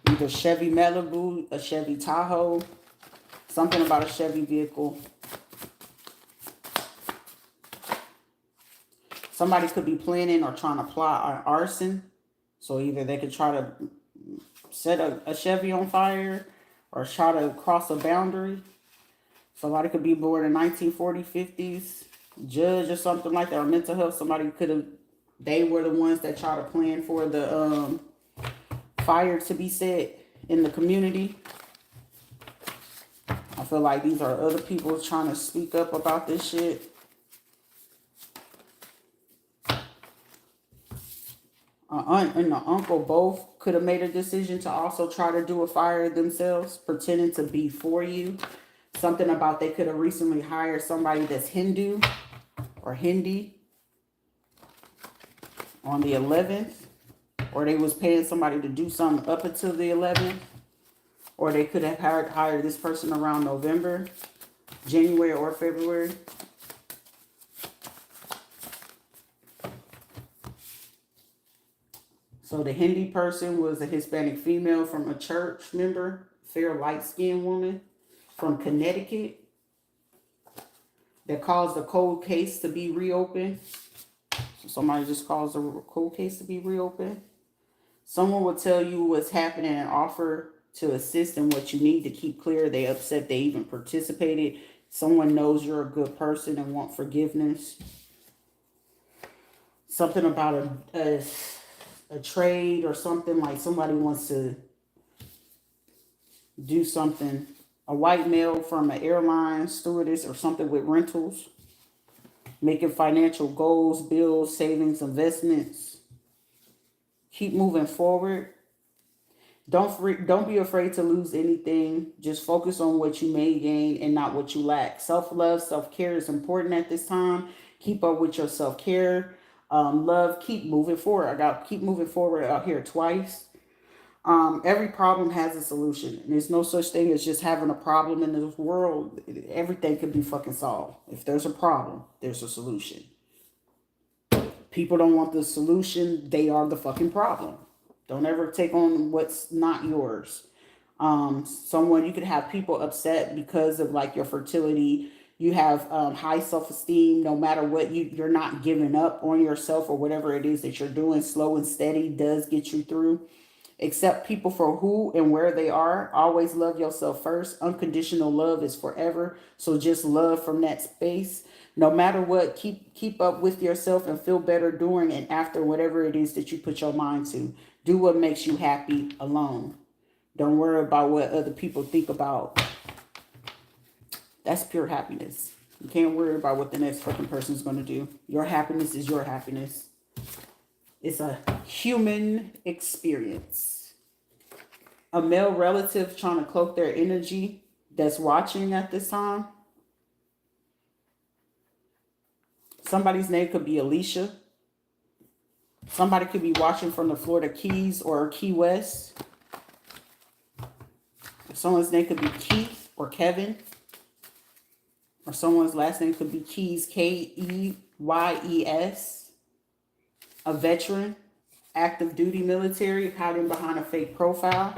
Either Chevy Malibu, a Chevy Tahoe, something about a Chevy vehicle. Somebody could be planning or trying to plot an arson. So either they could try to set a Chevy on fire or try to cross a boundary. Somebody could be born in 1940s, 50s, judge or something like that, or mental health. Somebody could have, they were the ones that tried to plan for the fire to be set in the community. I feel like these are other people trying to speak up about this shit. An aunt and an uncle both could have made a decision to also try to do a fire themselves, pretending to be for you. Something about they could have recently hired somebody that's Hindu or Hindi on the 11th. Or they was paying somebody to do something up until the 11th. Or they could have hired this person around November, January, or February. So the Hindi person was a Hispanic female from a church member, fair light-skinned woman from Connecticut that caused a cold case to be reopened. So somebody just caused a cold case to be reopened. Someone will tell you what's happening and offer to assist in what you need to keep clear. They upset they even participated. Someone knows you're a good person and want forgiveness. Something about a trade or something, like somebody wants to do something. A white male from an airline stewardess or something with rentals. Making financial goals, bills, savings, investments. Keep moving forward. Don't be afraid to lose anything. Just focus on what you may gain and not what you lack. Self-love, self-care is important at this time. Keep up with your self-care. Love, keep moving forward. I got keep moving forward out here twice. Every problem has a solution. And there's no such thing as just having a problem in this world. Everything can be fucking solved. If there's a problem, there's a solution. People don't want the solution. They are the fucking problem. Don't ever take on what's not yours. You could have people upset because of like your fertility. You have high self-esteem. No matter what, you're not giving up on yourself or whatever it is that you're doing. Slow and steady does get you through. Accept people for who and where they are. Always love yourself first. Unconditional love is forever. So just love from that space. No matter what, keep up with yourself and feel better during and after whatever it is that you put your mind to. Do what makes you happy alone. Don't worry about what other people think about. That's pure happiness. You can't worry about what the next fucking person is going to do. Your happiness is your happiness. It's a human experience. A male relative trying to cloak their energy that's watching at this time. Somebody's name could be Alicia. Somebody could be watching from the Florida Keys or Key West. Someone's name could be Keith or Kevin. Or someone's last name could be Keys, Keyes. A veteran, active duty military, hiding behind a fake profile.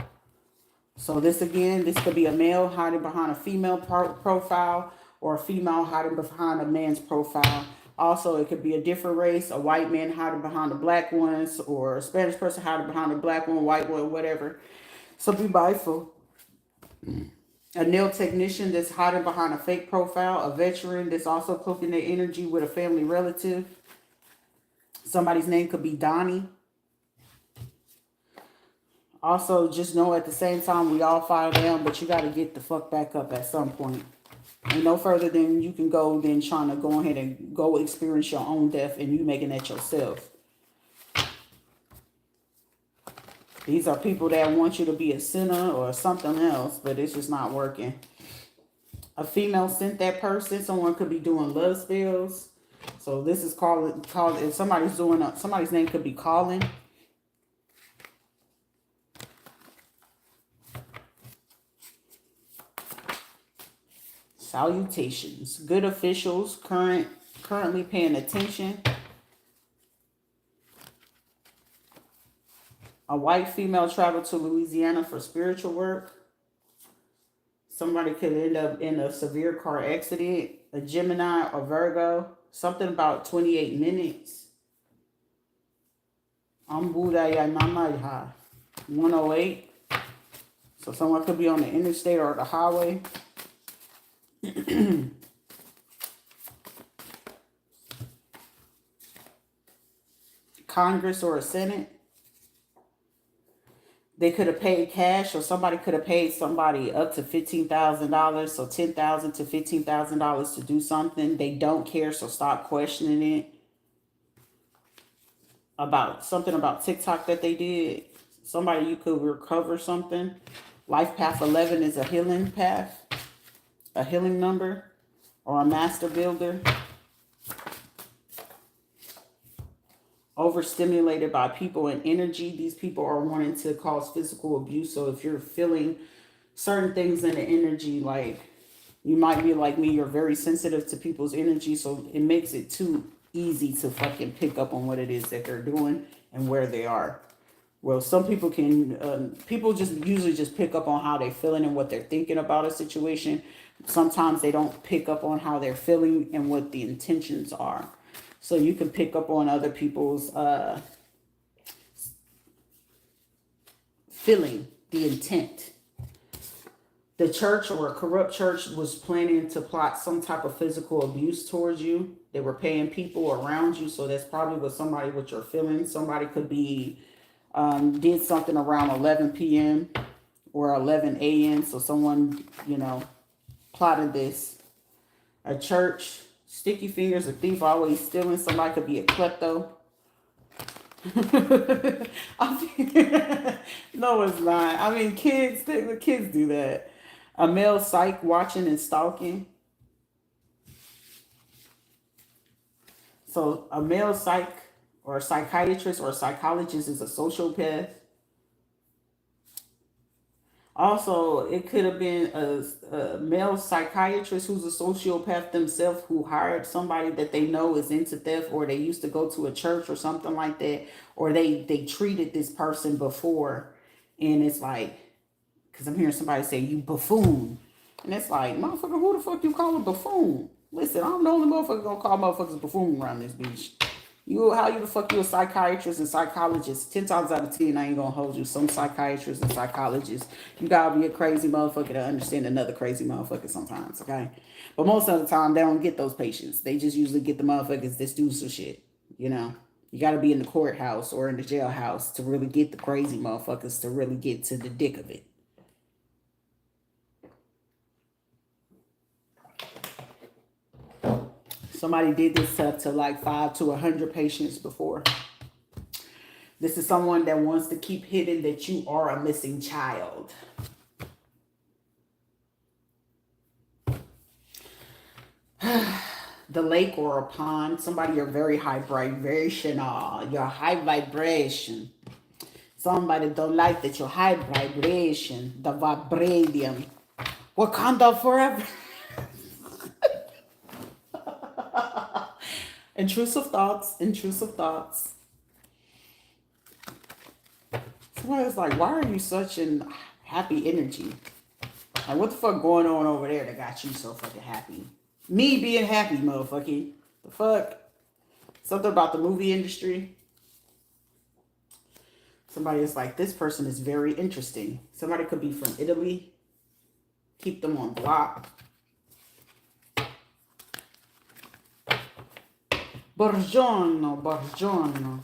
So this could be a male hiding behind a female profile, or a female hiding behind a man's profile. Also, it could be a different race, a white man hiding behind a black one, or a Spanish person hiding behind a black one, white one, whatever. So be mindful. A nail technician that's hiding behind a fake profile, a veteran that's also cloaking their energy with a family relative. Somebody's name could be Donnie. Also, just know at the same time, we all fall down, but you got to get the fuck back up at some point. And no further than you can go than trying to go ahead and go experience your own death and you making that yourself. These are people that want you to be a sinner or something else, but it's just not working. A female sent that person. Someone could be doing love spells. So this is called if somebody's doing somebody's name could be Colin. Salutations. Good officials currently paying attention. A white female traveled to Louisiana for spiritual work. Somebody could end up in a severe car accident. A Gemini or Virgo. Something about 28 minutes. 108. So someone could be on the interstate or the highway. Congress or a Senate. They could have paid cash, or somebody could have paid somebody up to $15,000, so $10,000 to $15,000 to do something. They don't care, so stop questioning it. About something about TikTok that they did. Somebody, you could recover something. Life path 11 is a healing path, a healing number, or a master builder. Overstimulated by people and energy. These people are wanting to cause physical abuse. So if you're feeling certain things in the energy, like you might be like me, you're very sensitive to people's energy. So it makes it too easy to fucking pick up on what it is that they're doing and where they are. Well, some people can, people just usually just pick up on how they're feeling and what they're thinking about a situation. Sometimes they don't pick up on how they're feeling and what the intentions are. So you can pick up on other people's feeling, the intent. The church or a corrupt church was planning to plot some type of physical abuse towards you. They were paying people around you. So that's probably what somebody with your feelings. Somebody could be, did something around 11 p.m. or 11 a.m. So someone, plotted this. A church. Sticky fingers, a thief always stealing. Somebody could be a klepto. No, it's not. I mean, kids do that. A male psych watching and stalking. So a male psych or a psychiatrist or a psychologist is a sociopath. Also, it could have been a male psychiatrist who's a sociopath themselves, who hired somebody that they know is into theft, or they used to go to a church or something like that, or they treated this person before, and it's like, because I'm hearing somebody say, you buffoon, and it's like, motherfucker, who the fuck you call a buffoon? Listen, I'm the only motherfucker gonna call motherfuckers buffoon around this bitch. How you the fuck you a psychiatrist and psychologist? 10 times out of 10, I ain't gonna hold you. Some psychiatrists and psychologists, you gotta be a crazy motherfucker to understand another crazy motherfucker sometimes, okay? But most of the time, they don't get those patients. They just usually get the motherfuckers that do some shit, You gotta be in the courthouse or in the jailhouse to really get the crazy motherfuckers to really get to the dick of it. Somebody did this up to like 5 to 100 patients before. This is someone that wants to keep hidden that you are a missing child. the lake or a pond. Somebody you're very high vibrational. You're high vibration. Somebody don't like that you're high vibration. The vibranium. Wakanda forever. Intrusive thoughts. Intrusive thoughts. Somebody's like, why are you such in happy energy? Like, what the fuck going on over there that got you so fucking happy? Me being happy, motherfucker. The fuck? Something about the movie industry. Somebody is like, this person is very interesting. Somebody could be from Italy. Keep them on block. Buongiorno, buongiorno.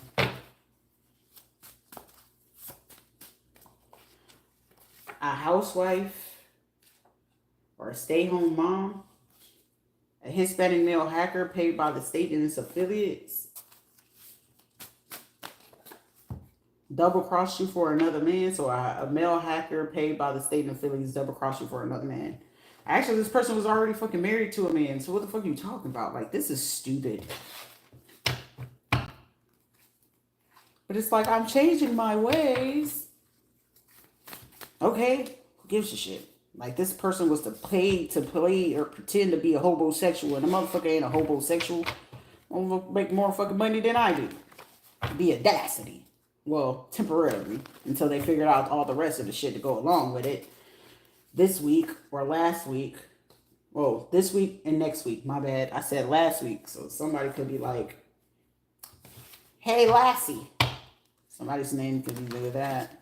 A housewife or a stay-home mom. A Hispanic male hacker paid by the state and its affiliates. Double-cross you for another man. So a male hacker paid by the state and affiliates double-cross you for another man. Actually, this person was already fucking married to a man. So what the fuck are you talking about? Like, this is stupid. But it's like, I'm changing my ways. Okay, who gives a shit? Like, this person was to play or pretend to be a homosexual, and the motherfucker ain't a homosexual. Make more fucking money than I do. The audacity. Well, temporarily, until they figured out all the rest of the shit to go along with it. This week or last week. Well, this week and next week. My bad. I said last week, so somebody could be like, hey, Lassie. Somebody's name could be like that.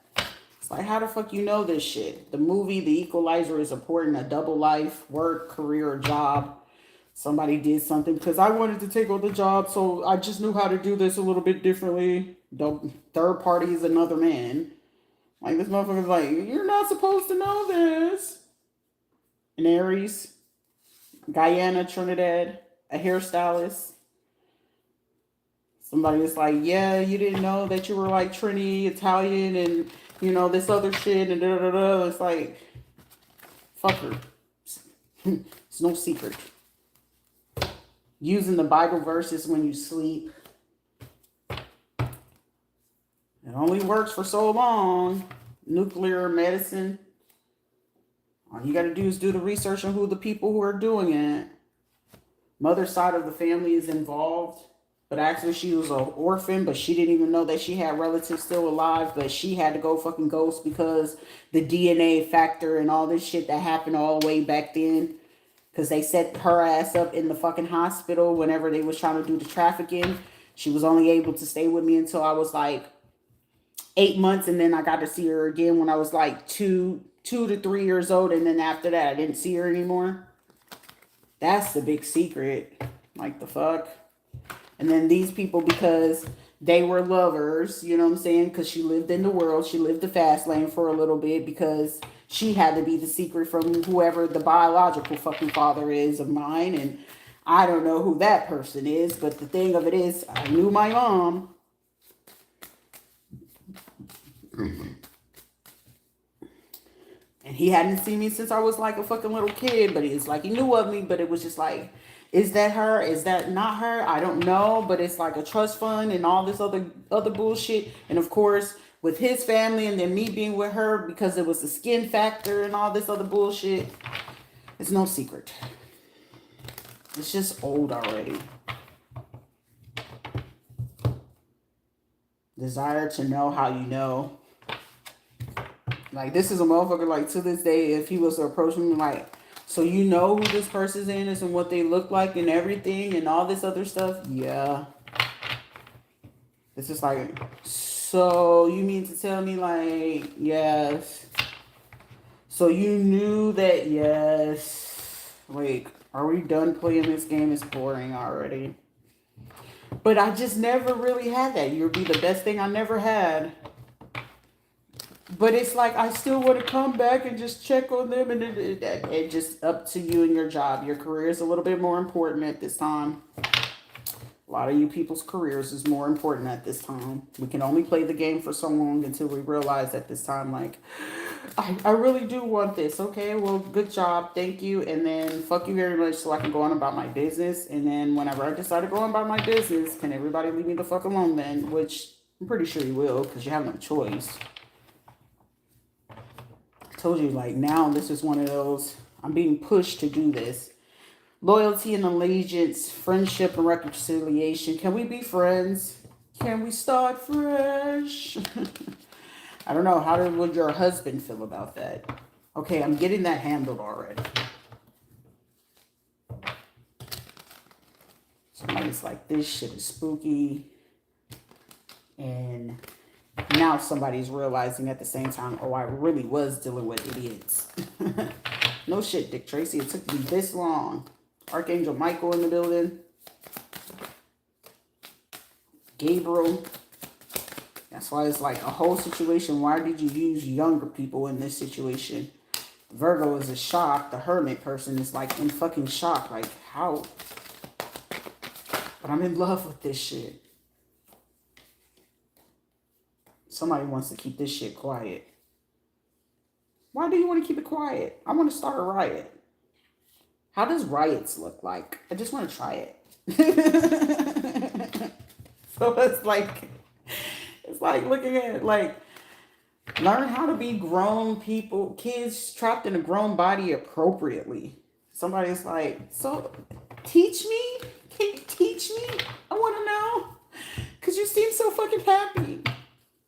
It's like, how the fuck you know this shit? The movie, The Equalizer, is supporting a double life, work, career, or job. Somebody did something because I wanted to take on the job, so I just knew how to do this a little bit differently. The third party is another man. Like, this motherfucker's like, you're not supposed to know this. An Aries, Guyana, Trinidad, a hairstylist. Somebody was like, yeah, you didn't know that you were like Trini, Italian, and, you know, this other shit, and da-da-da-da. It's like, fuck her. It's no secret. Using the Bible verses when you sleep. It only works for so long. Nuclear medicine. All you got to do is do the research on who the people who are doing it. Mother's side of the family is involved. But actually she was an orphan, but she didn't even know that she had relatives still alive. But she had to go fucking ghost because the DNA factor and all this shit that happened all the way back then. Because they set her ass up in the fucking hospital whenever they was trying to do the trafficking. She was only able to stay with me until I was like 8 months. And then I got to see her again when I was like 2 to 3 years old. And then after that, I didn't see her anymore. That's the big secret. Like, the fuck? And then these people, because they were lovers, you know what I'm saying? Because she lived in the world. She lived the fast lane for a little bit because she had to be the secret from whoever the biological fucking father is of mine. And I don't know who that person is. But the thing of it is, I knew my mom. And he hadn't seen me since I was like a fucking little kid. But it's like he knew of me, but it was just like, is that her? Is that not her? I don't know. But it's like a trust fund and all this other bullshit. And of course, with his family and then me being with her because it was the skin factor and all this other bullshit. It's no secret. It's just old already. Desire to know how you know. Like, this is a motherfucker, like, to this day, if he was to approach me, like, so you know who this person is and what they look like and everything and all this other stuff? Yeah. It's just like, so you mean to tell me, like, yes. So you knew that, yes. Like, are we done playing this game? It's boring already. But I just never really had that. You'll be the best thing I never had. But it's like, I still want to come back and just check on them. And it just up to you and your job. Your career is a little bit more important at this time. A lot of you people's careers is more important at this time. We can only play the game for so long until we realize at this time, like, I really do want this. Okay, well, good job. Thank you. And then fuck you very much so I can go on about my business. And then whenever I decide to go on about my business, can everybody leave me the fuck alone then? Which I'm pretty sure you will because you have no choice. I told you, like, now this is one of those, I'm being pushed to do this. Loyalty and allegiance, friendship and reconciliation. Can we be friends? Can we start fresh? I don't know. How would your husband feel about that? Okay, I'm getting that handled already. Somebody's like, this shit is spooky. And now somebody's realizing at the same time, oh, I really was dealing with idiots. No shit, Dick Tracy. It took me this long. Archangel Michael in the building. Gabriel. That's why it's like a whole situation. Why did you use younger people in this situation? Virgo is a shock. The hermit person is like in fucking shock. Like, how? But I'm in love with this shit. Somebody wants to keep this shit quiet. Why do you want to keep it quiet? I want to start a riot. How does riots look like? I just want to try it. So it's like looking at, like, learn how to be grown people, kids trapped in a grown body appropriately. Somebody's like, so teach me? Can you teach me? I want to know. Because you seem so fucking happy.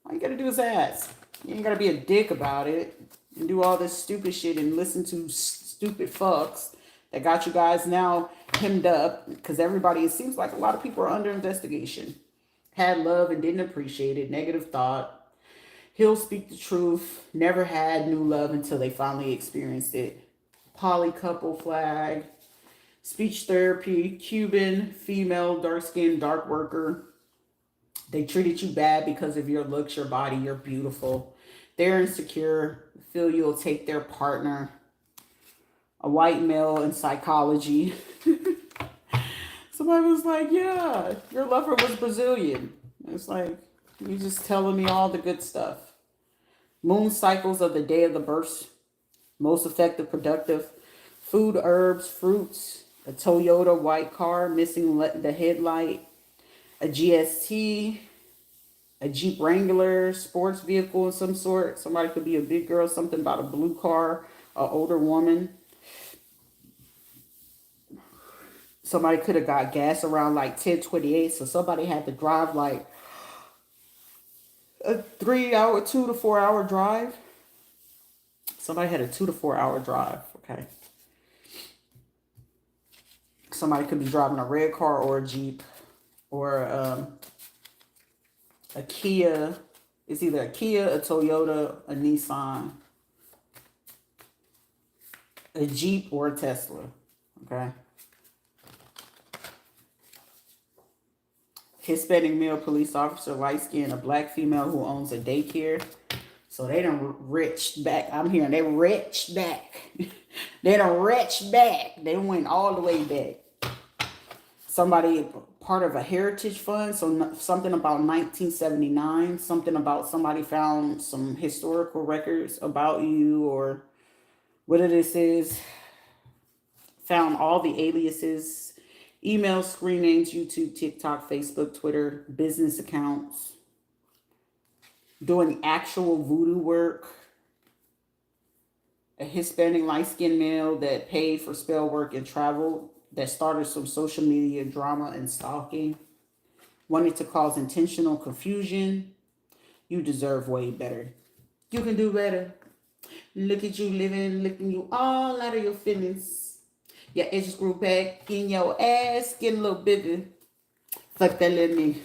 All you got to do is ask. You ain't got to be a dick about it and do all this stupid shit and listen to stupid fucks that got you guys now hemmed up. Because everybody, it seems like a lot of people are under investigation. Had love and didn't appreciate it. Negative thought. He'll speak the truth. Never had new love until they finally experienced it. Poly couple flag. Speech therapy. Cuban, female, dark skin, dark worker. They treated you bad because of your looks, your body, you're beautiful. They're insecure. Feel you'll take their partner. A white male in psychology. Somebody was like, yeah, your lover was Brazilian. It's like, you're just telling me all the good stuff. Moon cycles of the day of the birth. Most effective, productive. Food, herbs, fruits. A Toyota white car missing the headlight. A GST. A Jeep Wrangler, sports vehicle of some sort. Somebody could be a big girl. Something about a blue car. An older woman. Somebody could have got gas around like 10:28, so somebody had to drive like a 2 to 4 hour drive. Somebody had a 2 to 4 hour drive. Okay. Somebody could be driving a red car or a Jeep or a Kia. It's either a Kia, a Toyota, a Nissan, a Jeep, or a Tesla. Okay. Hispanic male police officer, light skin, a black female who owns a daycare. So they done rich back. I'm hearing they rich back. They done rich back. They went all the way back. Somebody part of a heritage fund. So something about 1979. Something about somebody found some historical records about you or whatever this is. Found all the aliases. Email, screen names, YouTube, TikTok, Facebook, Twitter, business accounts. Doing actual voodoo work. A Hispanic light-skinned male that paid for spell work and travel. That started some social media drama and stalking. Wanted to cause intentional confusion. You deserve way better. You can do better. Look at you living, licking you all out of your feelings. Your edges grew back in your ass, getting a little bigger. Fuck that little me.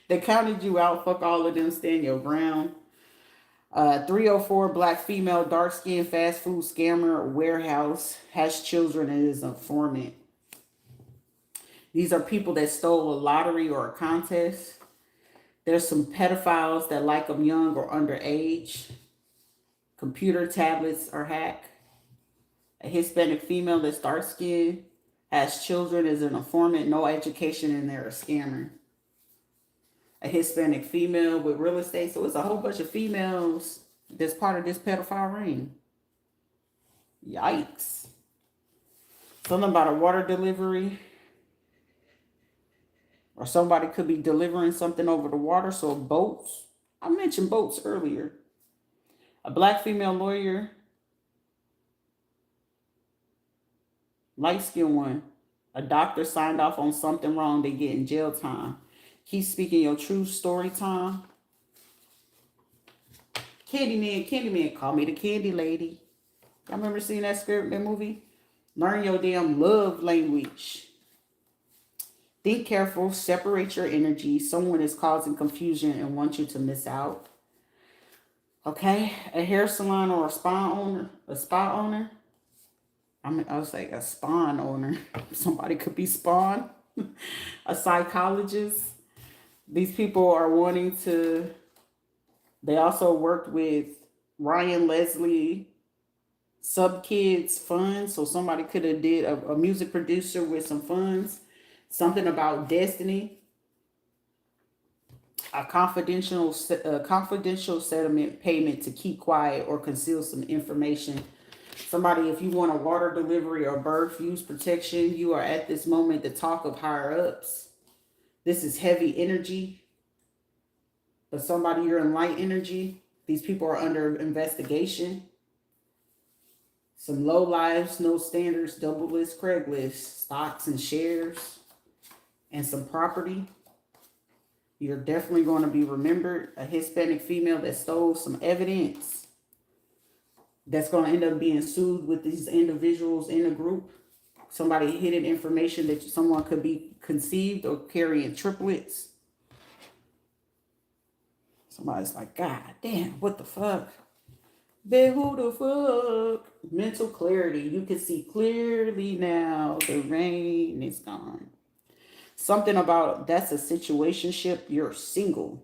They counted you out. Fuck all of them. Stand your ground. 304 black female, dark skin, fast food scammer, warehouse, has children and is an informant. These are people that stole a lottery or a contest. There's some pedophiles that like them young or underage. Computer tablets are hacked. A Hispanic female that's dark skinned has children, is an informant, no education, and they're a scammer. A Hispanic female with real estate. So it's a whole bunch of females that's part of this pedophile ring. Yikes. Something about a water delivery. Or somebody could be delivering something over the water. So boats. I mentioned boats earlier. A black female lawyer. Light-skinned one. A doctor signed off on something wrong. They get in jail time. Keep speaking your true story time. Candyman, call me the candy lady. Y'all remember seeing that script, that movie? Learn your damn love language. Think careful, separate your energy. Someone is causing confusion and wants you to miss out. Okay, a hair salon or a spa owner. I was like a spawn owner. Somebody could be spawn. A psychologist. These people are wanting to, they also worked with Ryan Leslie Sub Kids Funds. So somebody could have did a music producer with some funds. Something about destiny. A confidential settlement payment to keep quiet or conceal some information. Somebody, if you want a water delivery or birth use protection, you are at this moment the talk of higher ups. This is heavy energy. But somebody, you're in light energy. These people are under investigation. Some low lives, no standards, double list, Craigslist, stocks and shares, and some property. You're definitely going to be remembered. A Hispanic female that stole some evidence that's going to end up being sued with these individuals in a group. Somebody hidden information that someone could be conceived or carrying triplets. Somebody's like, God damn, what the fuck? Then who the fuck? Mental clarity. You can see clearly now. The rain is gone. Something about that's a situationship. You're single.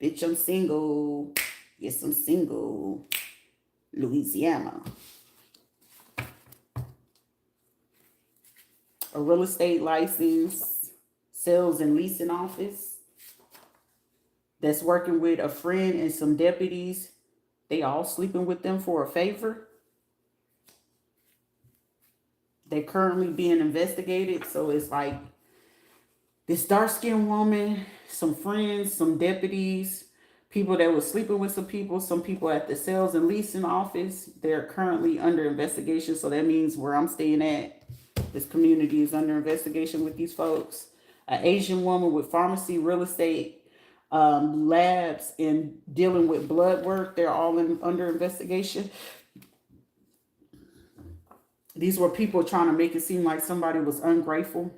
Bitch, I'm single. Yes, I'm single. Louisiana. A real estate license, sales and leasing office that's working with a friend and some deputies. They all sleeping with them for a favor. They're currently being investigated. So it's like this dark-skinned woman, some friends, some deputies, people that were sleeping with some people at the sales and leasing office. They're currently under investigation. So that means where I'm staying at, this community is under investigation with these folks. An Asian woman with pharmacy, real estate, labs, and dealing with blood work. They're all under investigation. These were people trying to make it seem like somebody was ungrateful.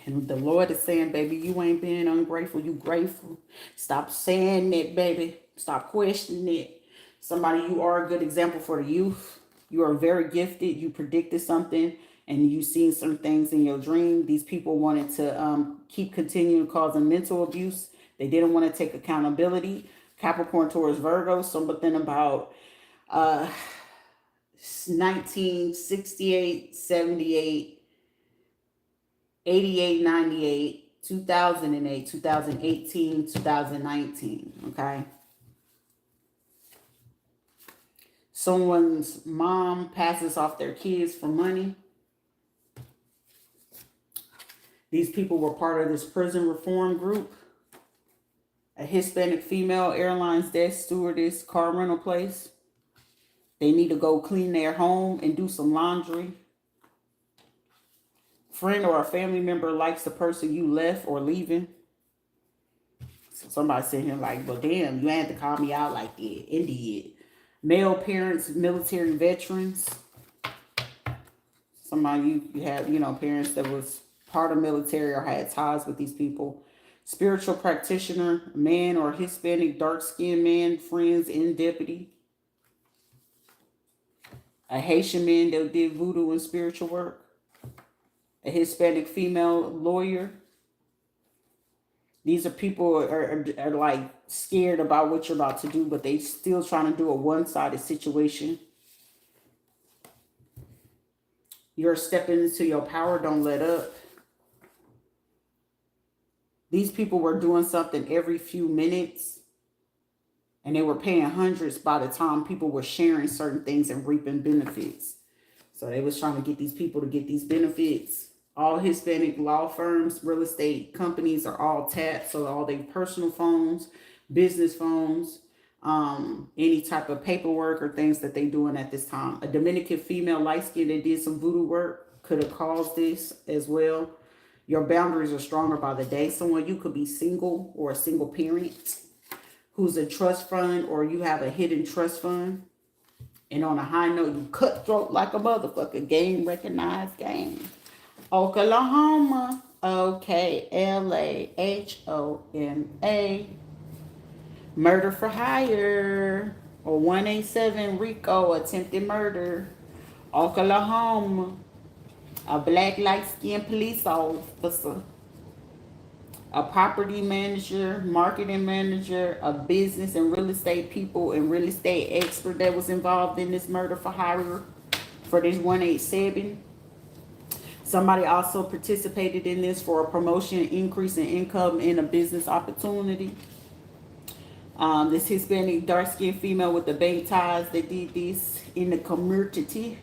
And the Lord is saying, baby, you ain't being ungrateful. You grateful. Stop saying it, baby. Stop questioning it. Somebody, you are a good example for the youth. You are very gifted. You predicted something and you seen some things in your dream. These people wanted to keep continuing causing mental abuse. They didn't want to take accountability. Capricorn, Taurus, Virgo. Something about 1968, 78, 88, 98, 2008, 2018, 2019, okay? Someone's mom passes off their kids for money. These people were part of this prison reform group. A Hispanic female airlines desk stewardess, car rental place. They need to go clean their home and do some laundry. Friend or a family member likes the person you left or leaving. So somebody sitting here like, well, damn, you had to call me out like that. Indeed. Male parents, military veterans. Somebody you have, parents that was part of military or had ties with these people. Spiritual practitioner, man or Hispanic dark-skinned man, friends and deputy. A Haitian man that did voodoo and spiritual work. A Hispanic female lawyer. These are people are like scared about what you're about to do, but they still trying to do a one-sided situation. You're stepping into your power. Don't let up. These people were doing something every few minutes, and they were paying hundreds by the time people were sharing certain things and reaping benefits. So they was trying to get these people to get these benefits. All Hispanic law firms, real estate companies are all tapped. So all their personal phones, business phones, any type of paperwork or things that they doing at this time. A Dominican female light skin that did some voodoo work could have caused this as well. Your boundaries are stronger by the day. Someone, you could be single or a single parent who's a trust fund, or you have a hidden trust fund. And on a high note, you cutthroat like a motherfucker. Game recognized game. Oklahoma. OKLAHOMA. Murder for hire. Or 187 RICO. Attempted murder. Oklahoma. A black light-skinned police officer. A property manager, marketing manager, a business and real estate people and real estate expert that was involved in this murder for hire for this 187. Somebody also participated in this for a promotion, increase in income, and a business opportunity. This Hispanic dark-skinned female with the bank ties that did this in the community.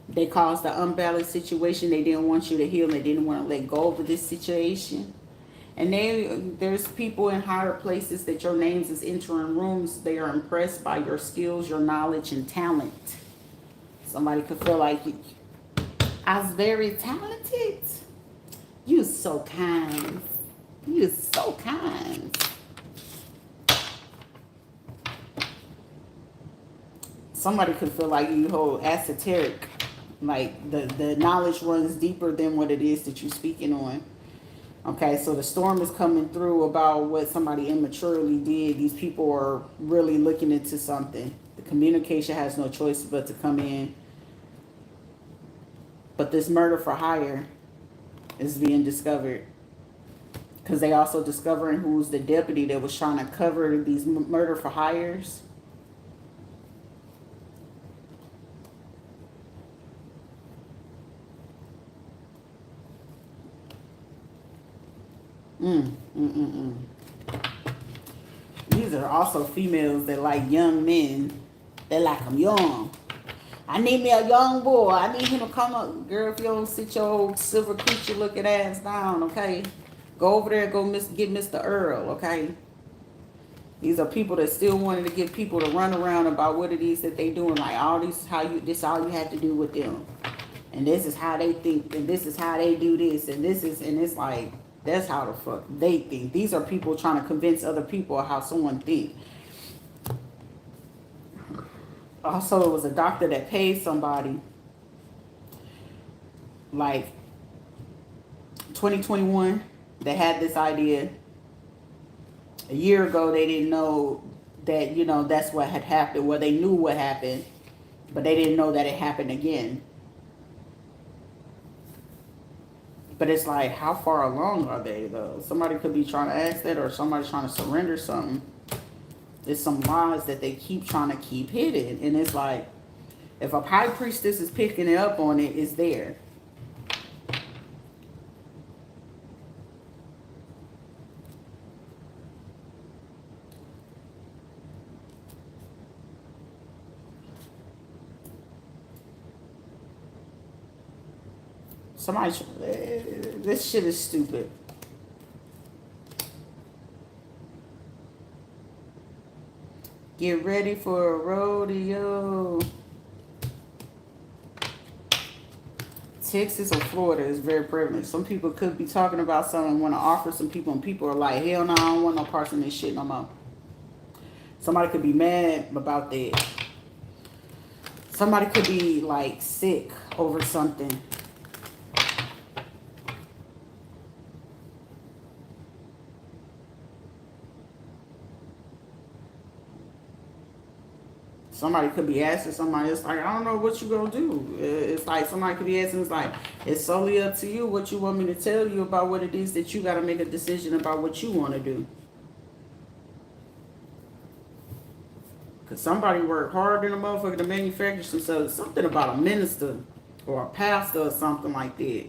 They caused an unbalanced situation. They didn't want you to heal. They didn't want to let go of this situation. And there's people in higher places that your names is entering rooms. They are impressed by your skills, your knowledge, and talent. Somebody could feel like I was very talented. You so kind. You so kind. Somebody could feel like you hold esoteric. Like the knowledge runs deeper than what it is that you're speaking on. Okay, so the storm is coming through about what somebody immaturely did. These people are really looking into something. The communication has no choice but to come in. But this murder for hire is being discovered. Because they also discovering who's the deputy that was trying to cover these murder for hires. These are also females that like young men. They like them young. I need me a young boy. I need him to come up. Girl, if you don't sit your old silver creature looking ass down, okay? Go over there and go get Mr. Earl, okay? These are people that still wanted to get people to run around about what it is that they doing. Like all this all you have to do with them. And this is how they think, and this is how they do this, and it's like, that's how the fuck they think. These are people trying to convince other people how someone thinks. Also, it was a doctor that paid somebody like 2021 that had this idea. A year ago, they didn't know that, that's what had happened. Well, they knew what happened, but they didn't know that it happened again. But it's like, how far along are they, though? Somebody could be trying to ask that, or somebody's trying to surrender something. There's some lies that they keep trying to keep hidden. And it's like, if a high priestess is picking it up on it, it's there. Somebody, this shit is stupid. Get ready for a rodeo. Texas or Florida is very prevalent. Some people could be talking about something, want to offer some people, and people are like, hell no, I don't want no parts in this shit no more. Somebody could be mad about that. Somebody could be like sick over something. Somebody could be asking somebody, it's like, I don't know what you gonna do. It's like somebody could be asking, it's like, it's solely up to you what you want me to tell you about what it is that you gotta make a decision about what you want to do. Because somebody worked hard in a motherfucker to manufacture themselves. Something about a minister or a pastor or something like that.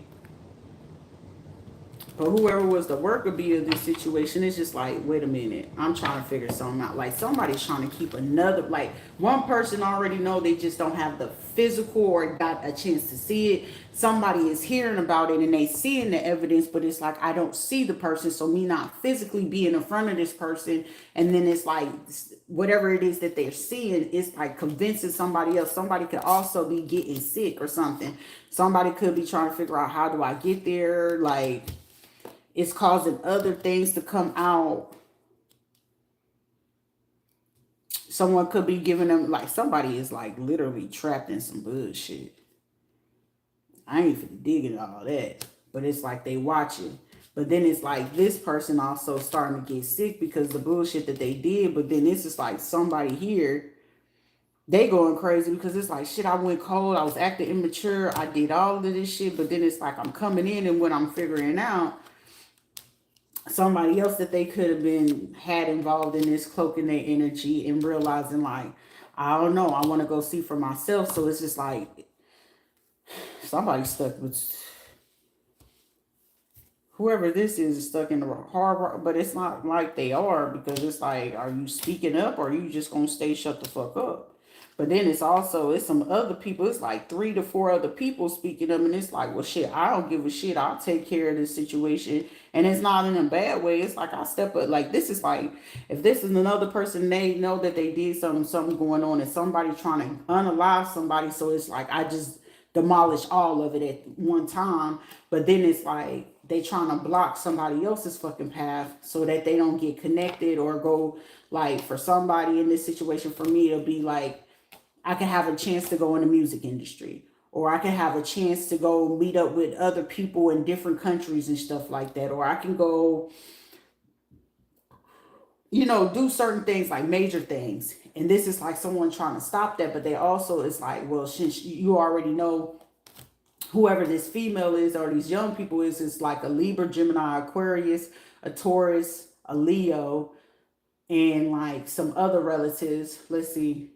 But whoever was the worker bee of this situation is just like, wait a minute, I'm trying to figure something out. Like somebody's trying to keep another, like one person already know they just don't have the physical or got a chance to see it. Somebody is hearing about it and they seeing the evidence, but it's like I don't see the person, so me not physically being in front of this person, and then it's like whatever it is that they're seeing, it's like convincing somebody else. Somebody could also be getting sick or something. Somebody could be trying to figure out how do I get there, like it's causing other things to come out. Someone could be giving them, like somebody is like literally trapped in some bullshit. I ain't even digging all that. But it's like they watching. But then it's like this person also starting to get sick because the bullshit that they did. But then this is like somebody here, they going crazy because it's like shit, I went cold, I was acting immature, I did all of this shit, but then it's like I'm coming in and when I'm figuring out somebody else that they could have been had involved in this, cloaking their energy and realizing like I don't know, I want to go see for myself. So it's just like somebody stuck with whoever this is stuck in the hard, but it's not like they are, because it's like, are you speaking up or are you just gonna stay shut the fuck up? But then it's some other people. It's like 3 to 4 other people speaking up, and it's like, well, shit, I don't give a shit. I'll take care of this situation, and it's not in a bad way. It's like I step up. Like this is like, if this is another person, they know that they did something going on, and somebody trying to unalive somebody. So it's like I just demolish all of it at one time. But then it's like they trying to block somebody else's fucking path so that they don't get connected or go, like for somebody in this situation, for me it'll be like I can have a chance to go in the music industry, or I can have a chance to go meet up with other people in different countries and stuff like that, or I can go, do certain things, like major things. And this is like someone trying to stop that, but they also, it's like, well, since you already know whoever this female is or these young people is, it's like a Libra, Gemini, Aquarius, a Taurus, a Leo, and like some other relatives. Let's see,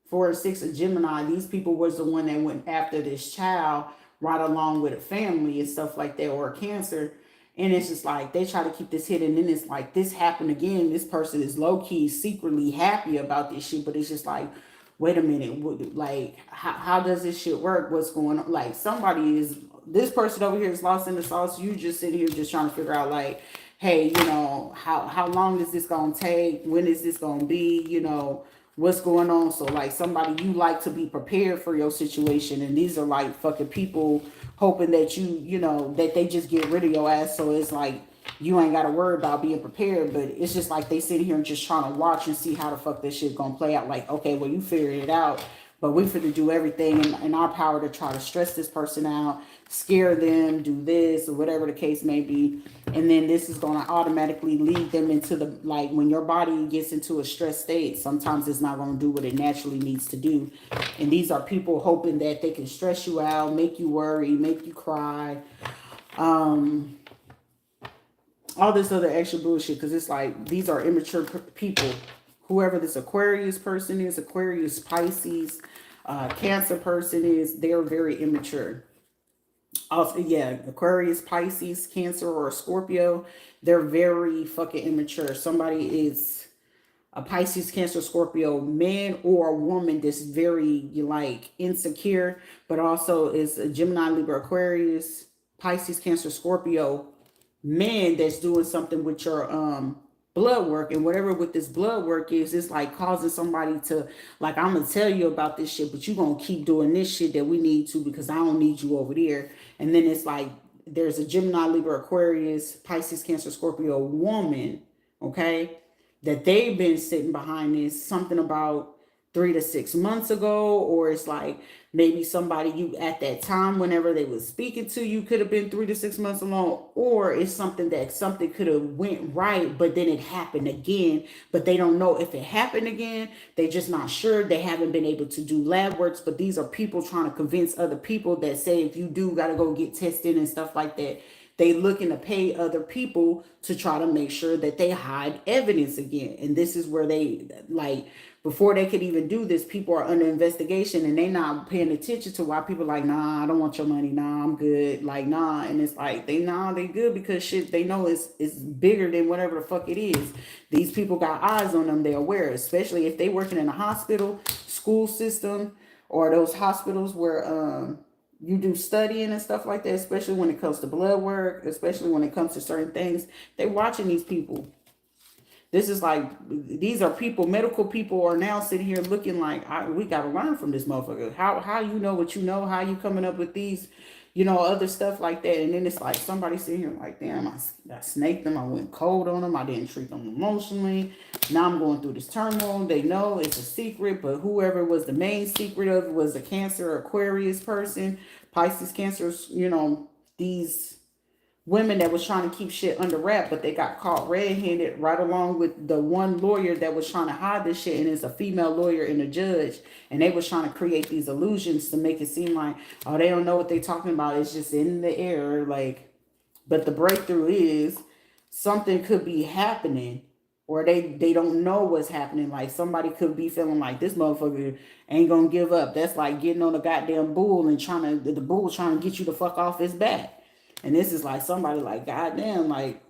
4 or 6 of Gemini. These people was the one that went after this child right along with a family and stuff like that, or a Cancer. And it's just like they try to keep this hidden. And then it's like this happened again. This person is low key secretly happy about this shit, but it's just like, wait a minute, like how does this shit work? What's going on? Like somebody is, this person over here is lost in the sauce. You just sitting here just trying to figure out like, hey, how long is this gonna take? When is this gonna be? What's going on? So like somebody, you like to be prepared for your situation, and these are like fucking people hoping that that they just get rid of your ass. So it's like you ain't got to worry about being prepared, but it's just like they sit here and just trying to watch and see how the fuck this shit gonna play out. Like, okay, well, you figured it out, but we finna do everything in our power to try to stress this person out, scare them, do this or whatever the case may be. And then this is gonna automatically lead them into the, like when your body gets into a stress state, sometimes it's not gonna do what it naturally needs to do. And these are people hoping that they can stress you out, make you worry, make you cry, all this other extra bullshit, because it's like these are immature people. Whoever this Aquarius person is, Aquarius, Pisces, Cancer person is, they're very immature. Also, yeah, Aquarius, Pisces, Cancer, or Scorpio, they're very fucking immature. Somebody is a Pisces, Cancer, Scorpio man or a woman that's very like insecure, but also is a Gemini, Libra, Aquarius, Pisces, Cancer, Scorpio man that's doing something with your blood work. And whatever with this blood work is, it's like causing somebody to, like, I'm gonna tell you about this shit, but you gonna keep doing this shit that we need to, because I don't need you over there. And then it's like there's a Gemini, Libra, Aquarius, Pisces, Cancer, Scorpio woman, okay, that they've been sitting behind this, something about 3 to 6 months ago, or it's like maybe somebody you at that time whenever they was speaking to you could have been 3 to 6 months along, or it's something could have went right, but then it happened again, but they don't know if it happened again. They just not sure. They haven't been able to do lab works, but these are people trying to convince other people that say if you do gotta go get tested and stuff like that, they looking to pay other people to try to make sure that they hide evidence again. And this is where they, like, before they could even do this, people are under investigation and they not paying attention to why people like, nah, I don't want your money. Nah, I'm good. Like, nah. And it's like, they good because shit, they know it's bigger than whatever the fuck it is. These people got eyes on them. They're aware, especially if they working in a hospital, school system, or those hospitals where, you do studying and stuff like that, especially when it comes to blood work, especially when it comes to certain things. They watching these people. This is like, these are people, medical people are now sitting here looking like, we got to learn from this motherfucker. How you know what you know? How you coming up with these, other stuff like that? And then it's like somebody sitting here like, damn, I snaked them. I went cold on them. I didn't treat them emotionally. Now I'm going through this turmoil. They know it's a secret, but whoever was the main secret of it was a Cancer, Aquarius person, Pisces, Cancer, these women that was trying to keep shit under wrap, but they got caught red-handed right along with the one lawyer that was trying to hide this shit, and it's a female lawyer and a judge, and they was trying to create these illusions to make it seem like, oh, they don't know what they talking about, it's just in the air, like, but the breakthrough is something could be happening, or they don't know what's happening. Like, somebody could be feeling like this motherfucker ain't gonna give up. That's like getting on a goddamn bull and the bull trying to get you the fuck off his back. And this is like somebody like, goddamn, like,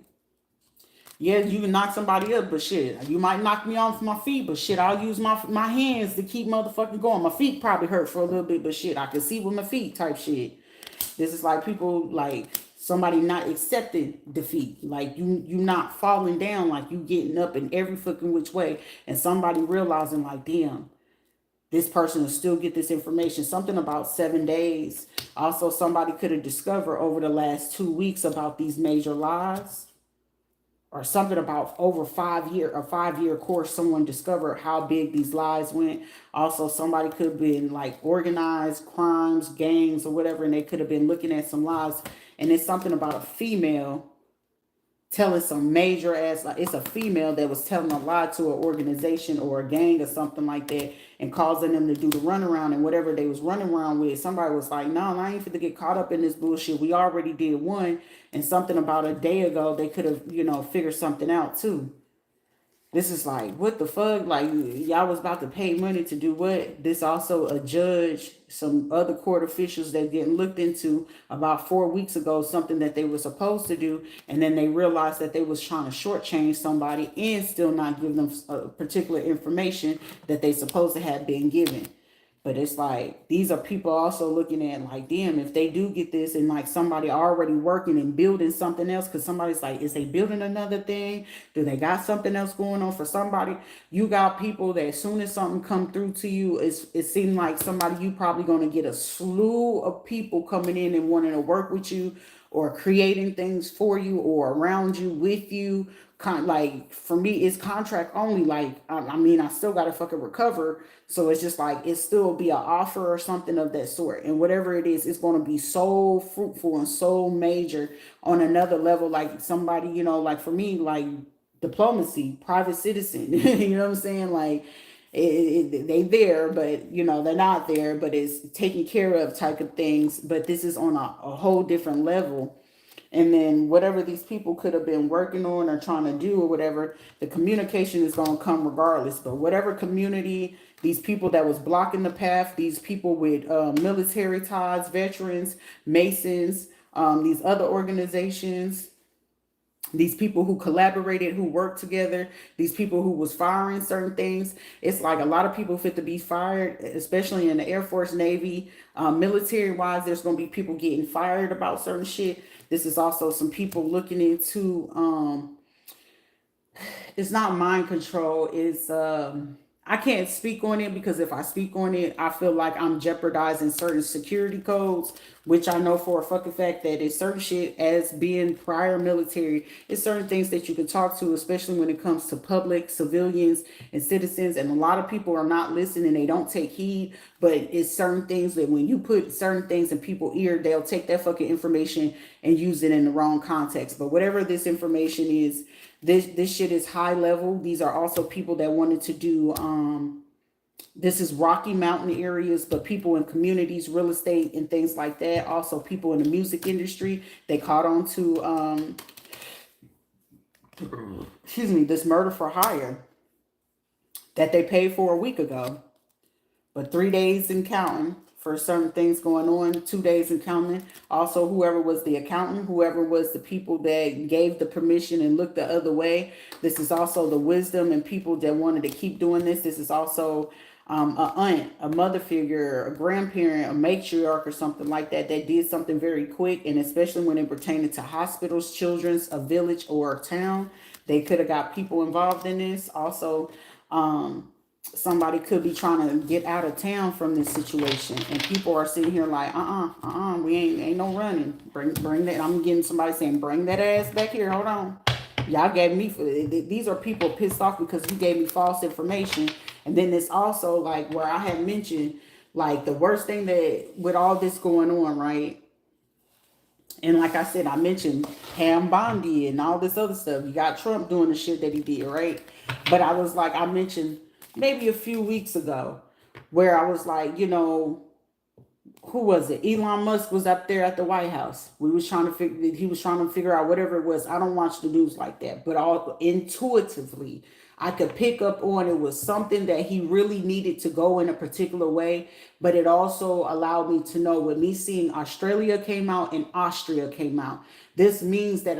yeah, you can knock somebody up, but shit, you might knock me off my feet, but shit, I'll use my hands to keep motherfucking going. My feet probably hurt for a little bit, but shit, I can see with my feet type shit. This is like people, like somebody not accepting defeat. Like you not falling down, like you getting up in every fucking which way. And somebody realizing like, damn, this person will still get this information. Something about 7 days. Also, somebody could have discovered over the last 2 weeks about these major lies. Or something about over a 5-year course, someone discovered how big these lies went. Also, somebody could have been like organized crimes, gangs, or whatever, and they could have been looking at some lies. And it's something about a female telling some major ass, like it's a female that was telling a lie to an organization or a gang or something like that, and causing them to do the runaround, and whatever they was running around with, somebody was like, no, I ain't finna get caught up in this bullshit. We already did one. And something about a day ago, they could have, figured something out too. This is like, what the fuck? Like, y'all was about to pay money to do what? This also a judge, some other court officials that getting looked into about 4 weeks ago, something that they were supposed to do. And then they realized that they was trying to shortchange somebody and still not give them particular information that they supposed to have been given. But it's like, these are people also looking at like, damn, if they do get this and like somebody already working and building something else, because somebody's like, is they building another thing? Do they got something else going on for somebody? You got people that as soon as something come through to you, it seems like somebody, you probably going to get a slew of people coming in and wanting to work with you or creating things for you or around you, with you. Like, for me, it's contract only. Like, I mean, I still got to fucking recover. So it's just like, it still be an offer or something of that sort. And whatever it is, it's going to be so fruitful and so major on another level. Like somebody, like for me, like diplomacy, private citizen, you know what I'm saying? Like, they there, but they're not there, but it's taken care of type of things. But this is on a whole different level. And then whatever these people could have been working on or trying to do or whatever, the communication is going to come regardless. But whatever community, these people that was blocking the path, these people with military ties, veterans, Masons, these other organizations, these people who collaborated, who worked together, these people who was firing certain things. It's like a lot of people fit to be fired, especially in the Air Force, Navy, military-wise. There's going to be people getting fired about certain shit. This is also some people looking into, it's not mind control. It's, I can't speak on it because if I speak on it, I feel like I'm jeopardizing certain security codes, which I know for a fucking fact that it's certain shit, as being prior military, it's certain things that you can talk to, especially when it comes to public, civilians, and citizens. And a lot of people are not listening. They don't take heed, but it's certain things that when you put certain things in people's ear, they'll take that fucking information and use it in the wrong context. But whatever this information is, this shit is high level. These are also people that wanted to do This is Rocky Mountain areas, but people in communities, real estate, and things like that. Also, people in the music industry, they caught on to, excuse me, this murder for hire that they paid for a week ago. But 3 days and counting for certain things going on, 2 days and counting. Also, whoever was the accountant, whoever was the people that gave the permission and looked the other way. This is also the wisdom and people that wanted to keep doing this. This is also a aunt, a mother figure, a grandparent, a matriarch or something like that that did something very quick. And especially when it pertained to hospitals, children's, a village or a town, they could have got people involved in this. Also, somebody could be trying to get out of town from this situation, and people are sitting here like, we ain't no running. Bring that. I'm getting somebody saying, bring that ass back here. Hold on. Y'all gave me, these are people pissed off because you gave me false information. And then it's also like where I had mentioned, like the worst thing that with all this going on, right? And like I said, I mentioned Pam Bondi and all this other stuff. You got Trump doing the shit that he did, right? But I was like, I mentioned maybe a few weeks ago where I was like, who was it? Elon Musk was up there at the White House. He was trying to figure out whatever it was. I don't watch the news like that, but all intuitively, I could pick up on it was something that he really needed to go in a particular way. But it also allowed me to know, with me seeing Australia came out and Austria came out, this means that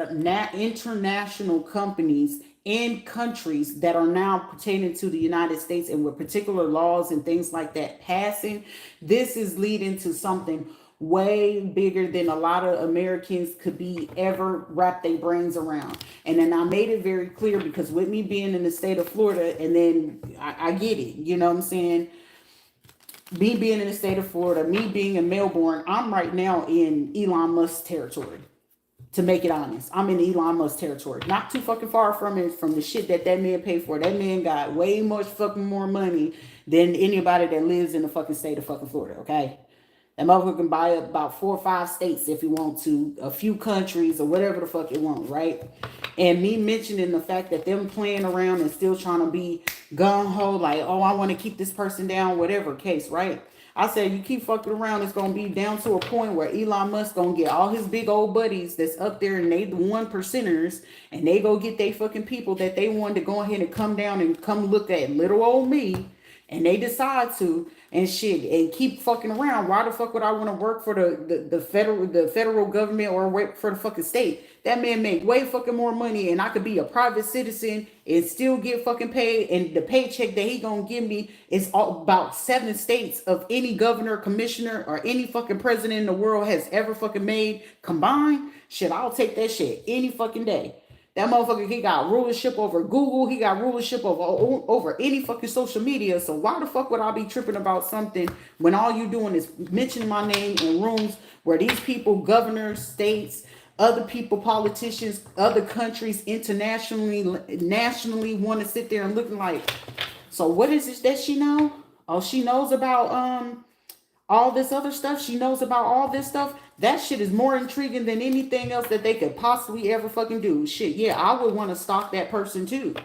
international companies in countries that are now pertaining to the United States and with particular laws and things like that passing, this is leading to something way bigger than a lot of Americans could be ever wrap their brains around. And then I made it very clear because with me being in the state of Florida, and then I get it, you know what I'm saying? Me being in the state of Florida, me being in Melbourne, I'm right now in Elon Musk territory. To make it honest, I'm in Elon Musk territory. Not too fucking far from it, from the shit that man paid for. That man got way much fucking more money than anybody that lives in the fucking state of fucking Florida, okay? That motherfucker can buy up about 4 or 5 states if he want to, a few countries or whatever the fuck it want, right? And me mentioning the fact that them playing around and still trying to be gung-ho, like, oh, I want to keep this person down, whatever case, right? I said, you keep fucking around, it's going to be down to a point where Elon Musk going to get all his big old buddies that's up there and they the 1%ers, and they go get they fucking people that they wanted to go ahead and come down and come look at little old me, and they decide to, and shit, and keep fucking around. Why the fuck would I want to work for the federal government or work for the fucking state? That man make way fucking more money, and I could be a private citizen and still get fucking paid. And the paycheck that he gonna give me is all about 7 states of any governor, commissioner, or any fucking president in the world has ever fucking made combined. Shit, I'll take that shit any fucking day. That motherfucker, he got rulership over Google. He got rulership over any fucking social media. So why the fuck would I be tripping about something when all you doing is mentioning my name in rooms where these people, governors, states, other people, politicians, other countries, nationally want to sit there and looking like, so what is it that she know? Oh, she knows about all this other stuff. She knows about all this stuff. That shit is more intriguing than anything else that they could possibly ever fucking do. Shit, yeah, I would want to stalk that person too.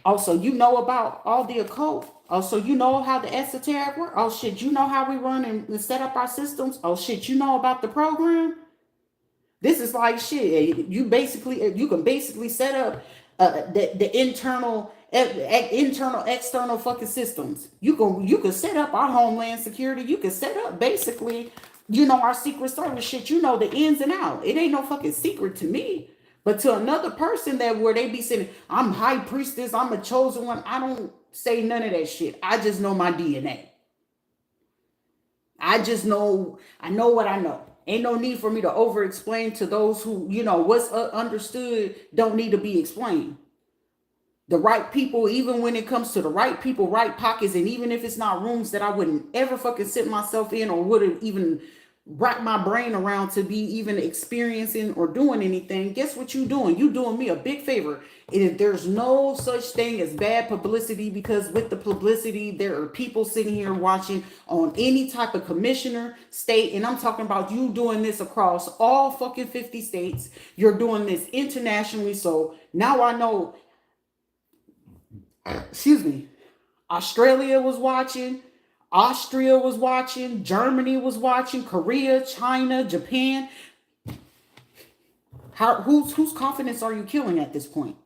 Also, you know about all the occult. Also, you know how the esoteric work. Oh shit, you know how we run and set up our systems. Oh shit, you know about the program. This is like shit. You can basically set up the internal, external fucking systems. You can set up our homeland security. You can set up basically, our secret service shit. You know the ins and out. It ain't no fucking secret to me. But to another person that where they be saying, I'm high priestess, I'm a chosen one. I don't say none of that shit. I just know my DNA. I know what I know. Ain't no need for me to over explain to those who, what's understood don't need to be explained. The right people, even when it comes to the right people, right pockets, and even if it's not rooms that I wouldn't ever fucking sit myself in or would have even wrap my brain around to be even experiencing or doing anything, guess what you doing? You doing me a big favor. If there's no such thing as bad publicity, because with the publicity, there are people sitting here watching on any type of commissioner, state, and I'm talking about you doing this across all fucking 50 states. You're doing this internationally. So now I know, excuse me, Australia was watching. Austria was watching. Germany was watching. Korea, China, Japan. Whose confidence are you killing at this point?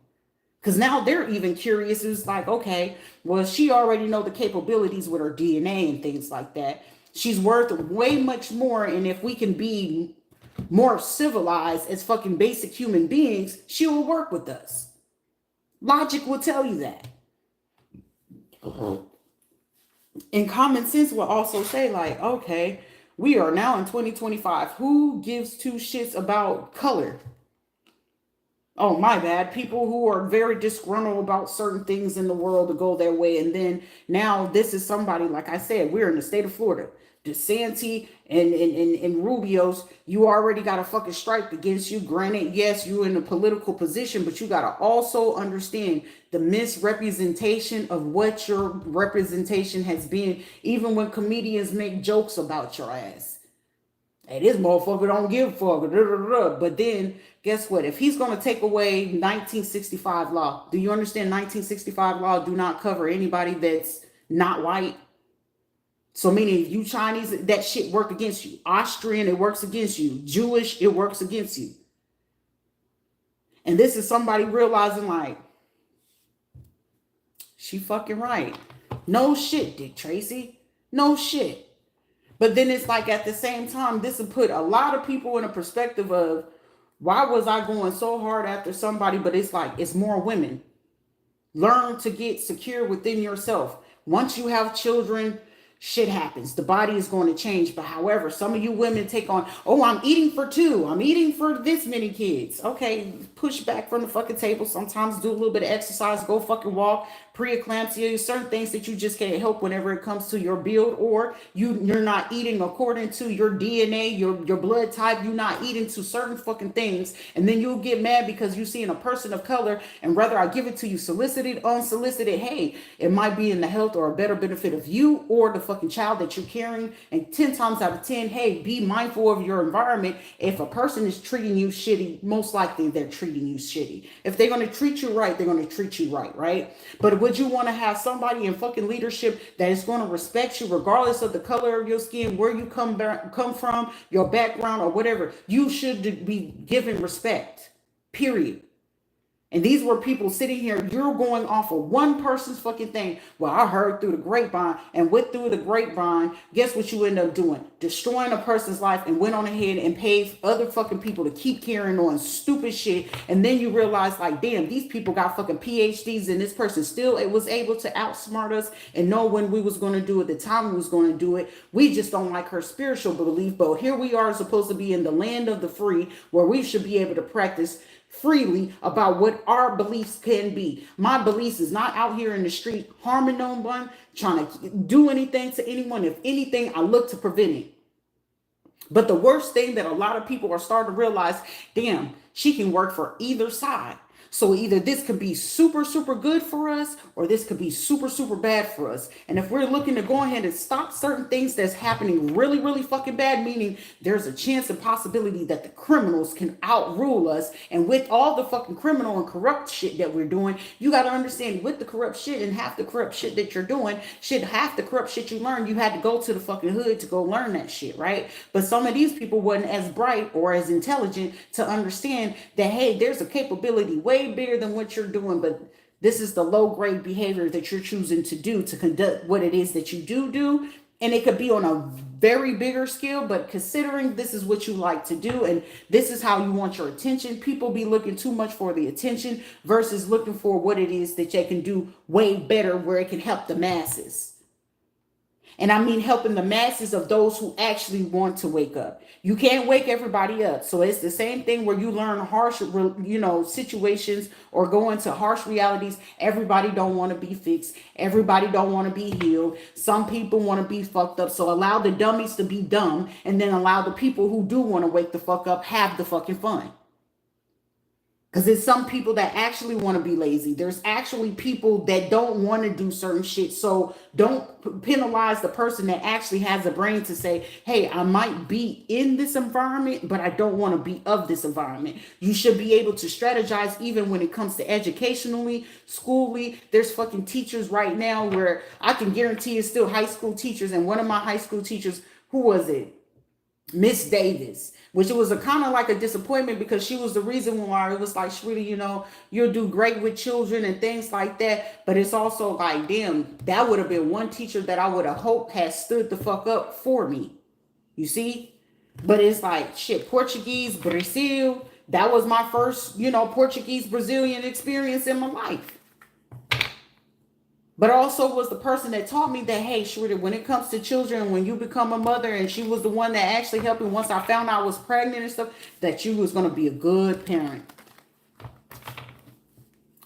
Because now they're even curious. It's like, okay, well, she already know the capabilities with her DNA and things like that. She's worth way much more. And if we can be more civilized as fucking basic human beings, she will work with us. Logic will tell you that. And common sense will also say, like, okay, we are now in 2025. Who gives two shits about color? Oh, my bad. People who are very disgruntled about certain things in the world to go their way. And then now this is somebody, like I said, we're in the state of Florida. DeSantis and Rubio's, you already got a fucking strike against you. Granted, yes, you're in a political position, but you got to also understand the misrepresentation of what your representation has been, even when comedians make jokes about your ass. Hey, this motherfucker don't give a fuck. But then, guess what? If he's going to take away 1965 law, do you understand 1965 law do not cover anybody that's not white? So meaning if you Chinese, that shit work against you. Austrian, it works against you. Jewish, it works against you. And this is somebody realizing like, she fucking right. No shit, Dick Tracy. No shit. But then it's like at the same time, this will put a lot of people in a perspective of, why was I going so hard after somebody? But it's like, it's more women. Learn to get secure within yourself. Once you have children, shit happens. The body is going to change. But however, some of you women take on, oh, I'm eating for two. I'm eating for this many kids. Okay, push back from the fucking table. Sometimes do a little bit of exercise. Go fucking walk. Preeclampsia, certain things that you just can't help whenever it comes to your build, or you're not eating according to your DNA, your blood type. You're not eating to certain fucking things. And then you'll get mad because you're seeing a person of color, and whether I give it to you solicited, unsolicited, hey, it might be in the health or a better benefit of you or the fucking child that you're carrying. And 10 times out of 10, hey, be mindful of your environment. If a person is treating you shitty, most likely they're treating you shitty. If they're going to treat you right, they're going to treat you right? But would you want to have somebody in fucking leadership that is going to respect you regardless of the color of your skin, where you come from, your background or whatever? You should be given respect, period. And these were people sitting here, you're going off of one person's fucking thing. Well, I heard through the grapevine, and went through the grapevine. Guess what you end up doing? Destroying a person's life, and went on ahead and paid other fucking people to keep carrying on stupid shit. And then you realize like, damn, these people got fucking PhDs, and this person still was able to outsmart us and know when we was going to do it, the time we was going to do it. We just don't like her spiritual belief. But here we are supposed to be in the land of the free, where we should be able to practice freely about what our beliefs can be. My beliefs is not out here in the street harming no one, trying to do anything to anyone. If anything, I look to prevent it. But the worst thing that a lot of people are starting to realize, damn, she can work for either side. So either this could be super, super good for us, or this could be super, super bad for us. And if we're looking to go ahead and stop certain things that's happening really, really fucking bad, meaning there's a chance and possibility that the criminals can outrule us. And with all the fucking criminal and corrupt shit that we're doing, you got to understand, with the corrupt shit and half the corrupt shit that you're doing, half the corrupt shit you learned, you had to go to the fucking hood to go learn that shit, right? But some of these people wasn't as bright or as intelligent to understand that, hey, there's a capability way bigger than what you're doing, but this is the low grade behavior that you're choosing to do to conduct what it is that you do. And it could be on a very bigger scale, but considering this is what you like to do and this is how you want your attention, people be looking too much for the attention versus looking for what it is that they can do way better, where it can help the masses. And I mean helping the masses of those who actually want to wake up. You can't wake everybody up. So it's the same thing where you learn harsh, situations or go into harsh realities. Everybody don't want to be fixed. Everybody don't want to be healed. Some people want to be fucked up. So allow the dummies to be dumb, and then allow the people who do want to wake the fuck up have the fucking fun. Because there's some people that actually want to be lazy. There's actually people that don't want to do certain shit. So don't penalize the person that actually has a brain to say, hey, I might be in this environment, but I don't want to be of this environment. You should be able to strategize even when it comes to educationally, schooly. There's fucking teachers right now where I can guarantee it's still high school teachers. And one of my high school teachers, who was it? Miss Davis, which it was a kind of like a disappointment because she was the reason why it was like, Shrita, you know, you'll do great with children and things like that. But it's also like, damn, that would have been one teacher that I would have hoped had stood the fuck up for me. You see? But it's like, shit, Portuguese, Brazil, that was my first, you know, Portuguese, Brazilian experience in my life. But also was the person that taught me that, hey, Shrita, when it comes to children, when you become a mother, and she was the one that actually helped me once I found out I was pregnant and stuff, that you was going to be a good parent.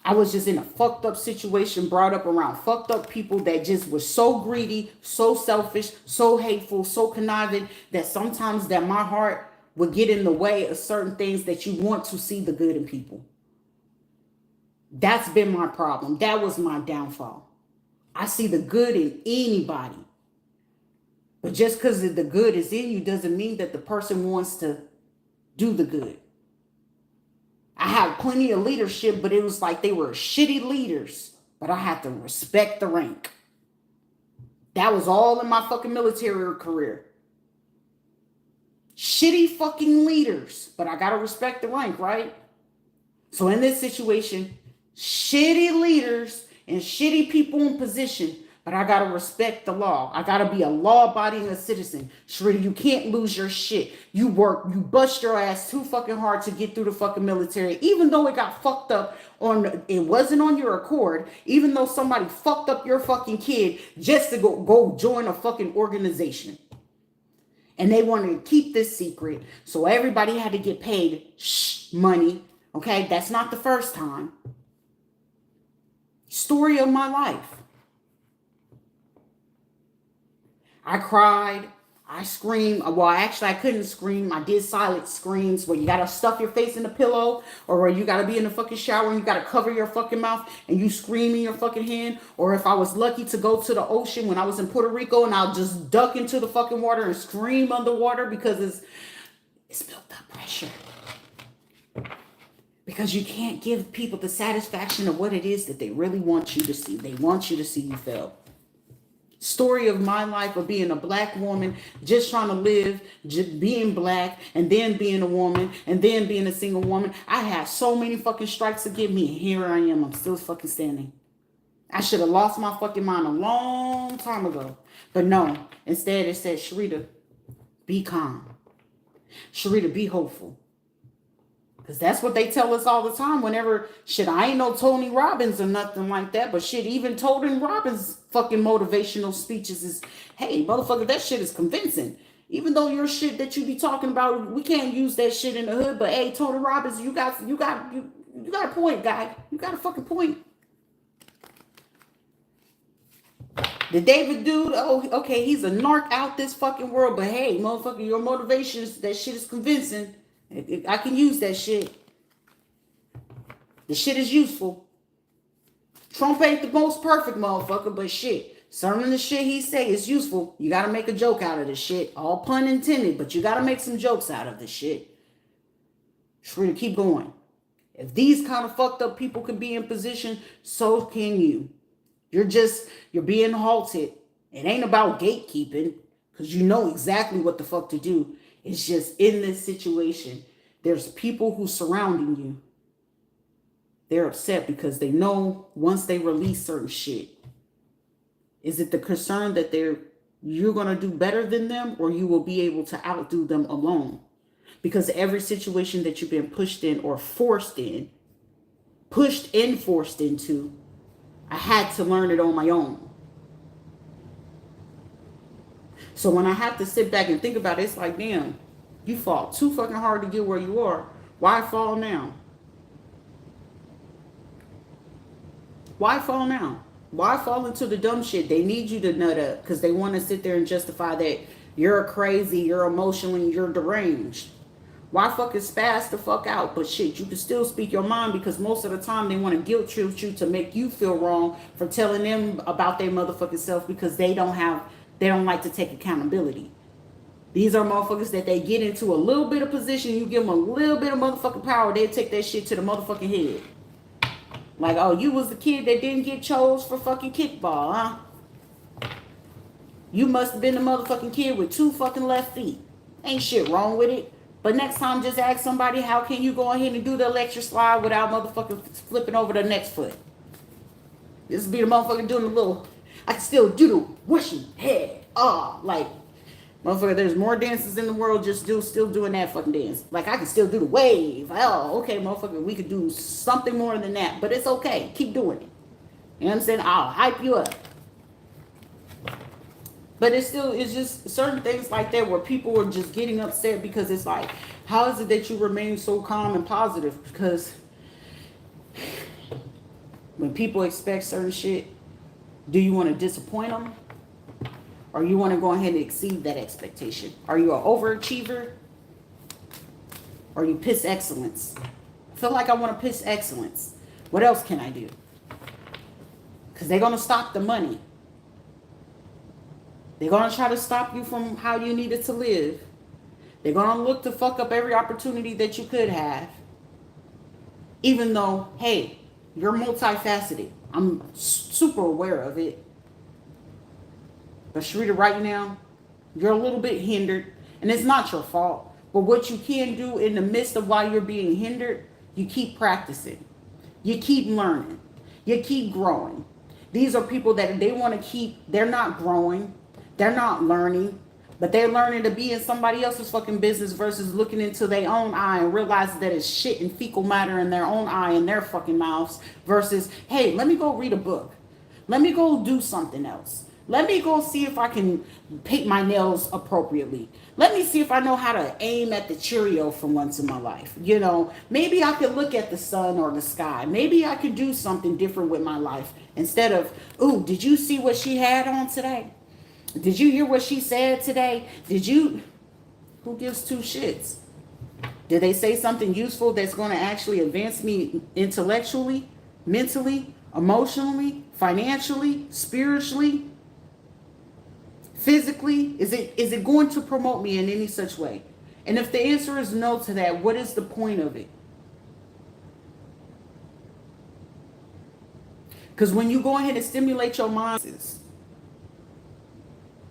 I was just in a fucked up situation, brought up around fucked up people that just were so greedy, so selfish, so hateful, so conniving, that sometimes that my heart would get in the way of certain things that you want to see the good in people. That's been my problem. That was my downfall. I see the good in anybody. But just because the good is in you doesn't mean that the person wants to do the good. I had plenty of leadership, but it was like they were shitty leaders. But I had to respect the rank. That was all in my fucking military career. Shitty fucking leaders. But I got to respect the rank, right? So in this situation, shitty leaders and shitty people in position, but I gotta respect the law. I gotta be a law-abiding citizen. Shrita, you can't lose your shit. You bust your ass too fucking hard to get through the fucking military, even though it got fucked up it wasn't on your accord, even though somebody fucked up your fucking kid just to go join a fucking organization. And they wanted to keep this secret, so everybody had to get paid money. Okay, that's not the first time. Story of my life. I cried. I screamed. Well, actually, I couldn't scream. I did silent screams where you got to stuff your face in the pillow, or where you got to be in the fucking shower and you got to cover your fucking mouth and you scream in your fucking hand. Or if I was lucky to go to the ocean when I was in Puerto Rico, and I'll just duck into the fucking water and scream underwater because it's built up pressure. Because you can't give people the satisfaction of what it is that they really want you to see. They want you to see you fail. Story of my life of being a black woman, just trying to live, just being black, and then being a woman, and then being a single woman. I had so many fucking strikes to give me, and here I am. I'm still fucking standing. I should have lost my fucking mind a long time ago. But no, instead it said, Shrita, be calm. Shrita, be hopeful. Because that's what they tell us all the time whenever, shit, I ain't no Tony Robbins or nothing like that, but shit, even Tony Robbins fucking motivational speeches is, hey, motherfucker, that shit is convincing. Even though your shit that you be talking about, we can't use that shit in the hood, but hey, Tony Robbins, you got a point, guy. You got a fucking point. The David dude, oh, okay, he's a narc out this fucking world, but hey, motherfucker, your motivations, that shit is convincing. I can use that shit. The shit is useful. Trump ain't the most perfect motherfucker, but shit, some of the shit he say is useful. You gotta make a joke out of this shit. All pun intended, but you gotta make some jokes out of this shit. Shrita, keep going. If these kind of fucked up people can be in position, so can you. You're being halted. It ain't about gatekeeping, because you know exactly what the fuck to do. It's just in this situation, there's people who surrounding you. They're upset because they know once they release certain shit. Is it the concern that you're going to do better than them, or you will be able to outdo them alone? Because every situation that you've been pushed in or forced in, pushed and forced into, I had to learn it on my own. So when I have to sit back and think about it, it's like, damn, you fought too fucking hard to get where you are. Why fall now? Why fall now? Why fall into the dumb shit? They need you to nut up because they want to sit there and justify that you're crazy, you're emotionally, you're deranged. Why fucking spaz the fuck out? But shit, you can still speak your mind, because most of the time they want to guilt trip you to make you feel wrong for telling them about their motherfucking self, because they don't like to take accountability. These are motherfuckers that they get into a little bit of position, you give them a little bit of motherfucking power, they take that shit to the motherfucking head. Like, oh, you was the kid that didn't get chose for fucking kickball, huh? You must have been the motherfucking kid with 2 fucking left feet. Ain't shit wrong with it. But next time, just ask somebody, how can you go ahead and do the electric slide without motherfucking flipping over the next foot? This be the motherfucker doing the little, I can still do the whooshing head. Like, motherfucker, there's more dances in the world still doing that fucking dance. Like, I can still do the wave. Oh, okay, motherfucker, we could do something more than that. But it's okay. Keep doing it. You know what I'm saying? I'll hype you up. But it's just certain things like that where people are just getting upset, because it's like, how is it that you remain so calm and positive? Because when people expect certain shit, do you want to disappoint them? Or you want to go ahead and exceed that expectation? Are you an overachiever? Or you piss excellence? I feel like I want to piss excellence. What else can I do? Because they're going to stop the money. They're going to try to stop you from how you needed to live. They're going to look to fuck up every opportunity that you could have. Even though, hey, you're multifaceted. I'm super aware of it. But Rita, right now, you're a little bit hindered. And it's not your fault. But what you can do in the midst of while you're being hindered, you keep practicing. You keep learning. You keep growing. These are people that they're not growing. They're not learning, but they're learning to be in somebody else's fucking business versus looking into their own eye and realizing that it's shit and fecal matter in their own eye and their fucking mouths versus, hey, let me go read a book. Let me go do something else. Let me go see if I can paint my nails appropriately. Let me see if I know how to aim at the Cheerio for once in my life. You know, maybe I could look at the sun or the sky. Maybe I could do something different with my life instead of, ooh, did you see what she had on today? Did you hear what she said today? Who gives 2 shits? Did they say something useful that's going to actually advance me intellectually, mentally, emotionally, financially, spiritually, physically? Is it going to promote me in any such way? And if the answer is no to that, what is the point of it? Because when you go ahead and stimulate your mind,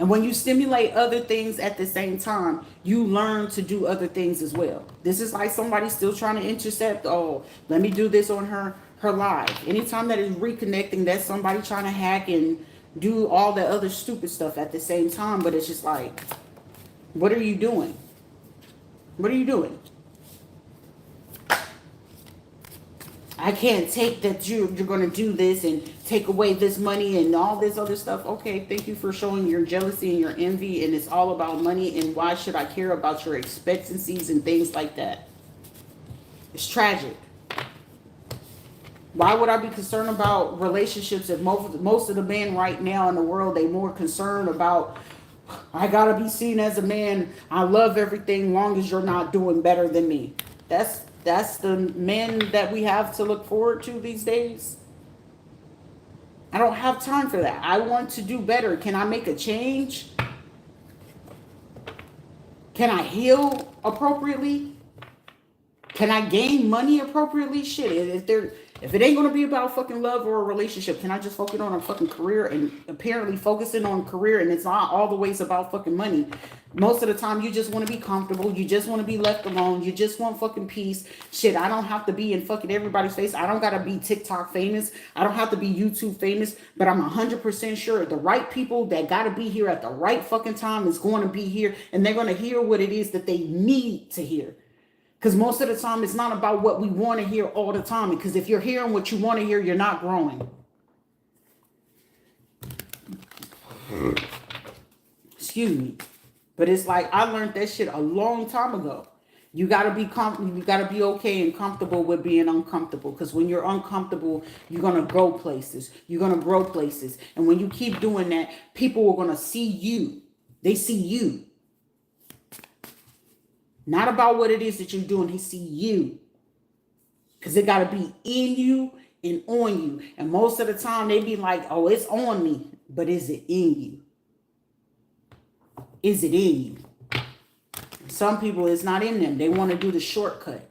and when you stimulate other things at the same time, you learn to do other things as well. This is like somebody still trying to intercept. Oh, let me do this on her live. Anytime that is reconnecting, that's somebody trying to hack and do all the other stupid stuff at the same time. But it's just like, what are you doing? What are you doing? I can't take that you're going to do this and take away this money and all this other stuff. Okay, thank you for showing your jealousy and your envy, and it's all about money, and why should I care about your expectancies and things like that? It's tragic. Why would I be concerned about relationships if most of the men right now in the world, they more concerned about, I got to be seen as a man. I love everything long as you're not doing better than me. That's the men that we have to look forward to these days. I don't have time for that. I want to do better. Can I make a change? Can I heal appropriately? Can I gain money appropriately? Shit, if it ain't going to be about fucking love or a relationship, can I just focus on a fucking career? And apparently focusing on career, and it's not all the ways about fucking money. Most of the time, you just want to be comfortable. You just want to be left alone. You just want fucking peace. Shit, I don't have to be in fucking everybody's face. I don't got to be TikTok famous. I don't have to be YouTube famous. But I'm 100% sure the right people that got to be here at the right fucking time is going to be here. And they're going to hear what it is that they need to hear. Because most of the time, it's not about what we want to hear all the time. Because if you're hearing what you want to hear, you're not growing. Excuse me. But it's like, I learned that shit a long time ago. You got to be you got to be okay and comfortable with being uncomfortable. Because when you're uncomfortable, you're going to go places. You're going to grow places. And when you keep doing that, people are going to see you. They see you. Not about what it is that you're doing. He see you. Because it got to be in you and on you. And most of the time they be like, oh, it's on me. But is it in you? Is it in you? Some people, it's not in them. They want to do the shortcut.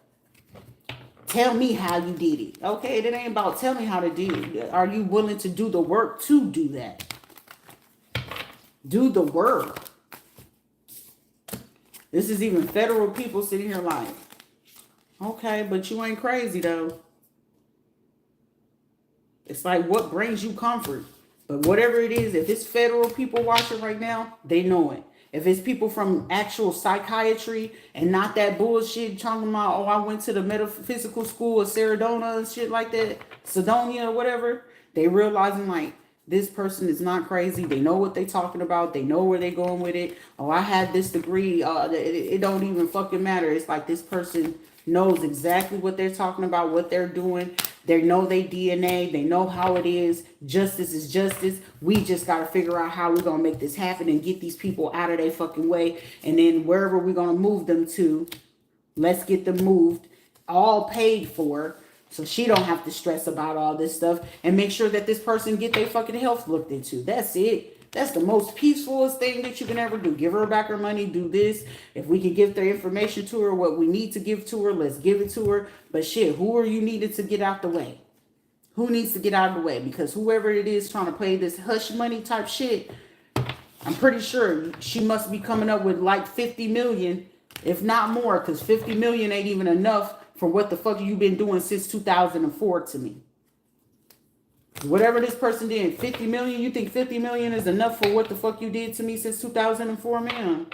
Tell me how you did it. Okay, it ain't about tell me how to do it. Are you willing to do the work to do that? Do the work. This is even federal people sitting here like, okay, but you ain't crazy though. It's like, what brings you comfort? But whatever it is, if it's federal people watching right now, they know it. If it's people from actual psychiatry and not that bullshit talking about, oh, I went to the metaphysical school of Serodona and shit like that, Sedonia or whatever, they realizing like, this person is not crazy. They know what they talking about. They know where they going with it. Oh, I had this degree. It don't even fucking matter. It's like this person knows exactly what they're talking about, what they're doing. They know their DNA. They know how it is. Justice is justice. We just got to figure out how we're going to make this happen and get these people out of their fucking way. And then wherever we're going to move them to, let's get them moved, all paid for. So she don't have to stress about all this stuff, and make sure that this person get their fucking health looked into. That's it. That's the most peacefulest thing that you can ever do. Give her back her money, do this. If we can give the information to her, what we need to give to her, let's give it to her. But shit, who are you needed to get out the way? Who needs to get out of the way? Because whoever it is trying to play this hush money type shit, I'm pretty sure she must be coming up with like 50 million, if not more, because 50 million ain't even enough for what the fuck you've been doing since 2004 to me. Whatever this person did, 50 million, you think 50 million is enough for what the fuck you did to me since 2004, man?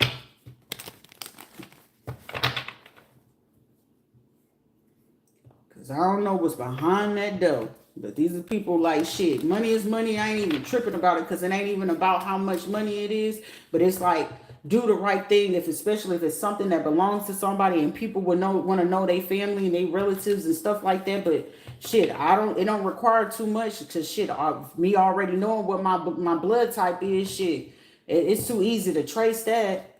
Because I don't know what's behind that dough. But these are people like, shit, money is money. I ain't even tripping about it because it ain't even about how much money it is. But it's like, do the right thing, especially if it's something that belongs to somebody and people would want to know their family and their relatives and stuff like that. But shit, it don't require too much because shit, me already knowing what my blood type is, shit, it's too easy to trace that.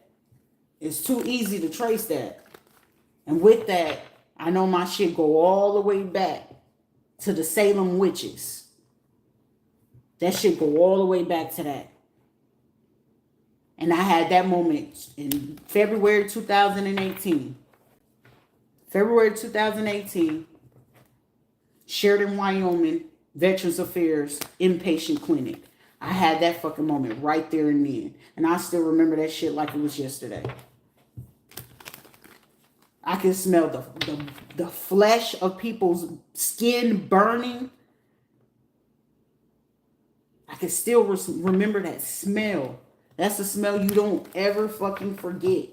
It's too easy to trace that. And with that, I know my shit go all the way back to the Salem witches. That shit go all the way back to that. And I had that moment in February 2018. February 2018, Sheridan, Wyoming, Veterans Affairs Inpatient Clinic. I had that fucking moment right there and then. And I still remember that shit like it was yesterday. I can smell the flesh of people's skin burning. I can still remember that smell. That's a smell you don't ever fucking forget.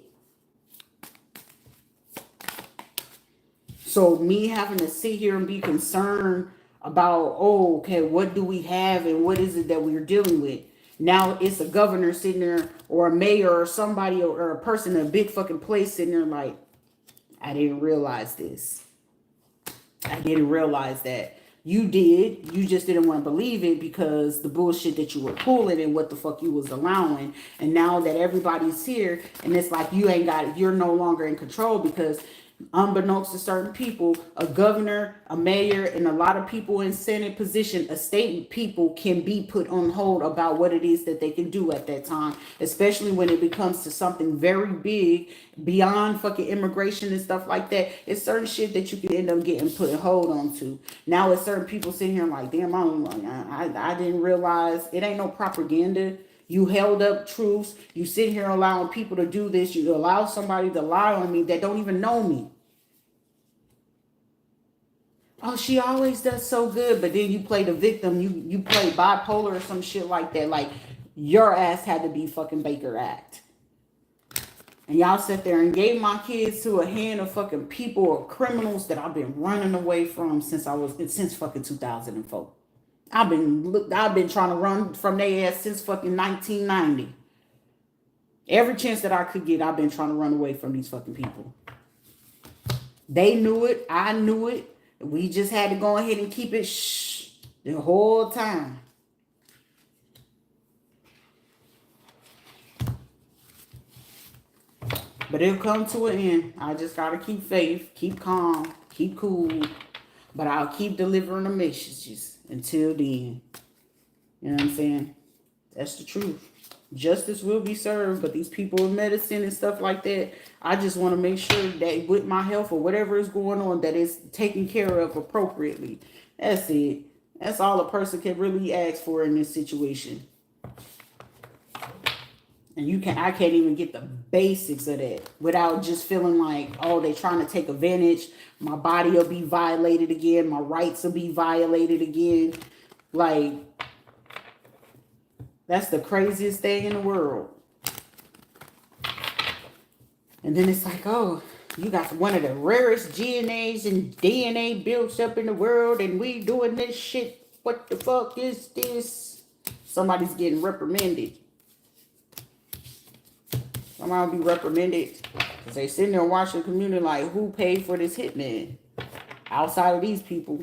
So me having to sit here and be concerned about, oh, okay, what do we have and what is it that we're dealing with? Now it's a governor sitting there or a mayor or somebody or a person in a big fucking place sitting there like, I didn't realize this. I didn't realize that. You did. You just didn't want to believe it because the bullshit that you were pulling and what the fuck you was allowing. And now that everybody's here and it's like you ain't got it, you're no longer in control because unbeknownst to certain people, a governor, a mayor, and a lot of people in Senate position, a state people can be put on hold about what it is that they can do at that time, especially when it becomes to something very big beyond fucking immigration and stuff like that. It's certain shit that you can end up getting put a hold on to. Now it's certain people sitting here like, damn, I didn't realize it ain't no propaganda. You held up truths. You sit here allowing people to do this. You allow somebody to lie on me that don't even know me. Oh, she always does so good. But then you play the victim. You play bipolar or some shit like that. Like your ass had to be fucking Baker Act. And y'all sit there and gave my kids to a hand of fucking people or criminals that I've been running away from since fucking 2004. I've been trying to run from their ass since fucking 1990. Every chance that I could get, I've been trying to run away from these fucking people. They knew it. I knew it. We just had to go ahead and keep it shh the whole time. But it'll come to an end. I just gotta keep faith, keep calm, keep cool. But I'll keep delivering the messages until then. You know what I'm saying? That's the truth. Justice will be served, but these people in medicine and stuff like that, I just want to make sure that with my health or whatever is going on, that it's taken care of appropriately. That's it. That's all a person can really ask for in this situation. And I can't even get the basics of that without just feeling like, oh, they're trying to take advantage. My body will be violated again. My rights will be violated again. Like, that's the craziest thing in the world. And then it's like, oh, you got one of the rarest GNAs and DNA built up in the world, and we doing this shit. What the fuck is this? Somebody's getting reprimanded. Somebody will be reprimanded because they sitting there watching the community like, who paid for this hitman? Outside of these people.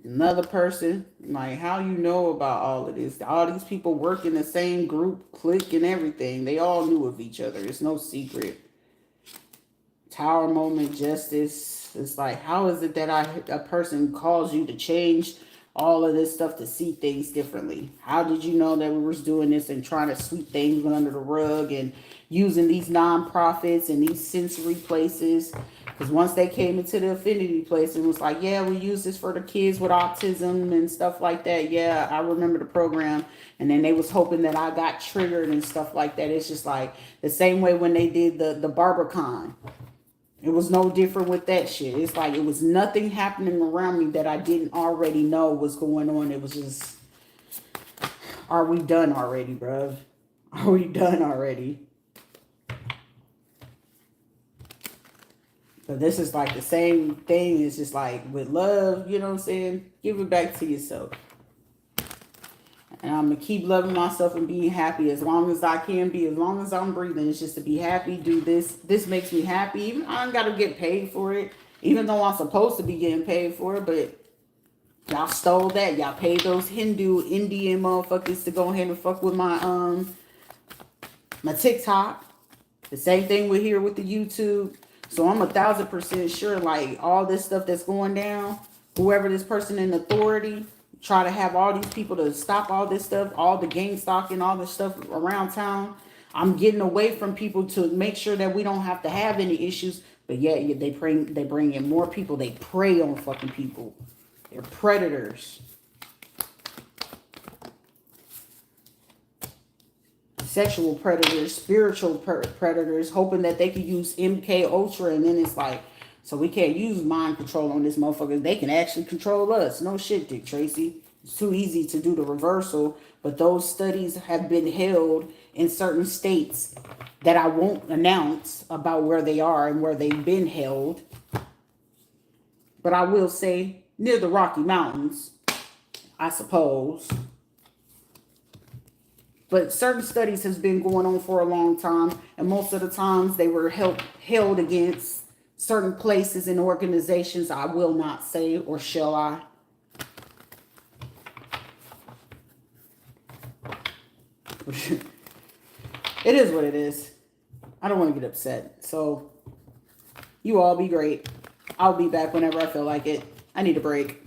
Another person, like, how you know about all of this? All these people work in the same group, clique and everything. They all knew of each other. It's no secret. Tower moment, justice. It's like, how is it that a person calls you to change all of this stuff to see things differently? How did you know that we was doing this and trying to sweep things under the rug and using these nonprofits and these sensory places? Because once they came into the affinity place and was like, yeah, we use this for the kids with autism and stuff like that. Yeah, I remember the program. And then they was hoping that I got triggered and stuff like that. It's just like the same way when they did the BarberCon. It was no different with that shit. It's like it was nothing happening around me that I didn't already know was going on. It was just, are we done already, bruv? Are we done already? But this is like the same thing. It's just like with love, you know what I'm saying? Give it back to yourself. And I'm going to keep loving myself and being happy as long as I can be, as long as I'm breathing. It's just to be happy, do this. This makes me happy. Even I don't got to get paid for it, even though I'm supposed to be getting paid for it. But y'all stole that. Y'all paid those Hindu, Indian motherfuckers to go ahead and fuck with my my TikTok. The same thing we're here with the YouTube. So I'm 1,000% sure, like, all this stuff that's going down, whoever this person in authority, try to have all these people to stop all this stuff, all the gang stalking, all this stuff around town. I'm getting away from people to make sure that we don't have to have any issues. But yeah, they bring in more people. They prey on fucking people. They're predators. Sexual predators, spiritual predators, hoping that they could use MK Ultra, and then it's like, so we can't use mind control on this motherfucker. They can actually control us. No shit, Dick Tracy. It's too easy to do the reversal, but those studies have been held in certain states that I won't announce about where they are and where they've been held. But I will say near the Rocky Mountains, I suppose. But certain studies has been going on for a long time, and most of the times they were held against certain places and organizations. I will not say, or shall I? It is what it is. I don't want to get upset. So you all be great. I'll be back whenever I feel like it. I need a break.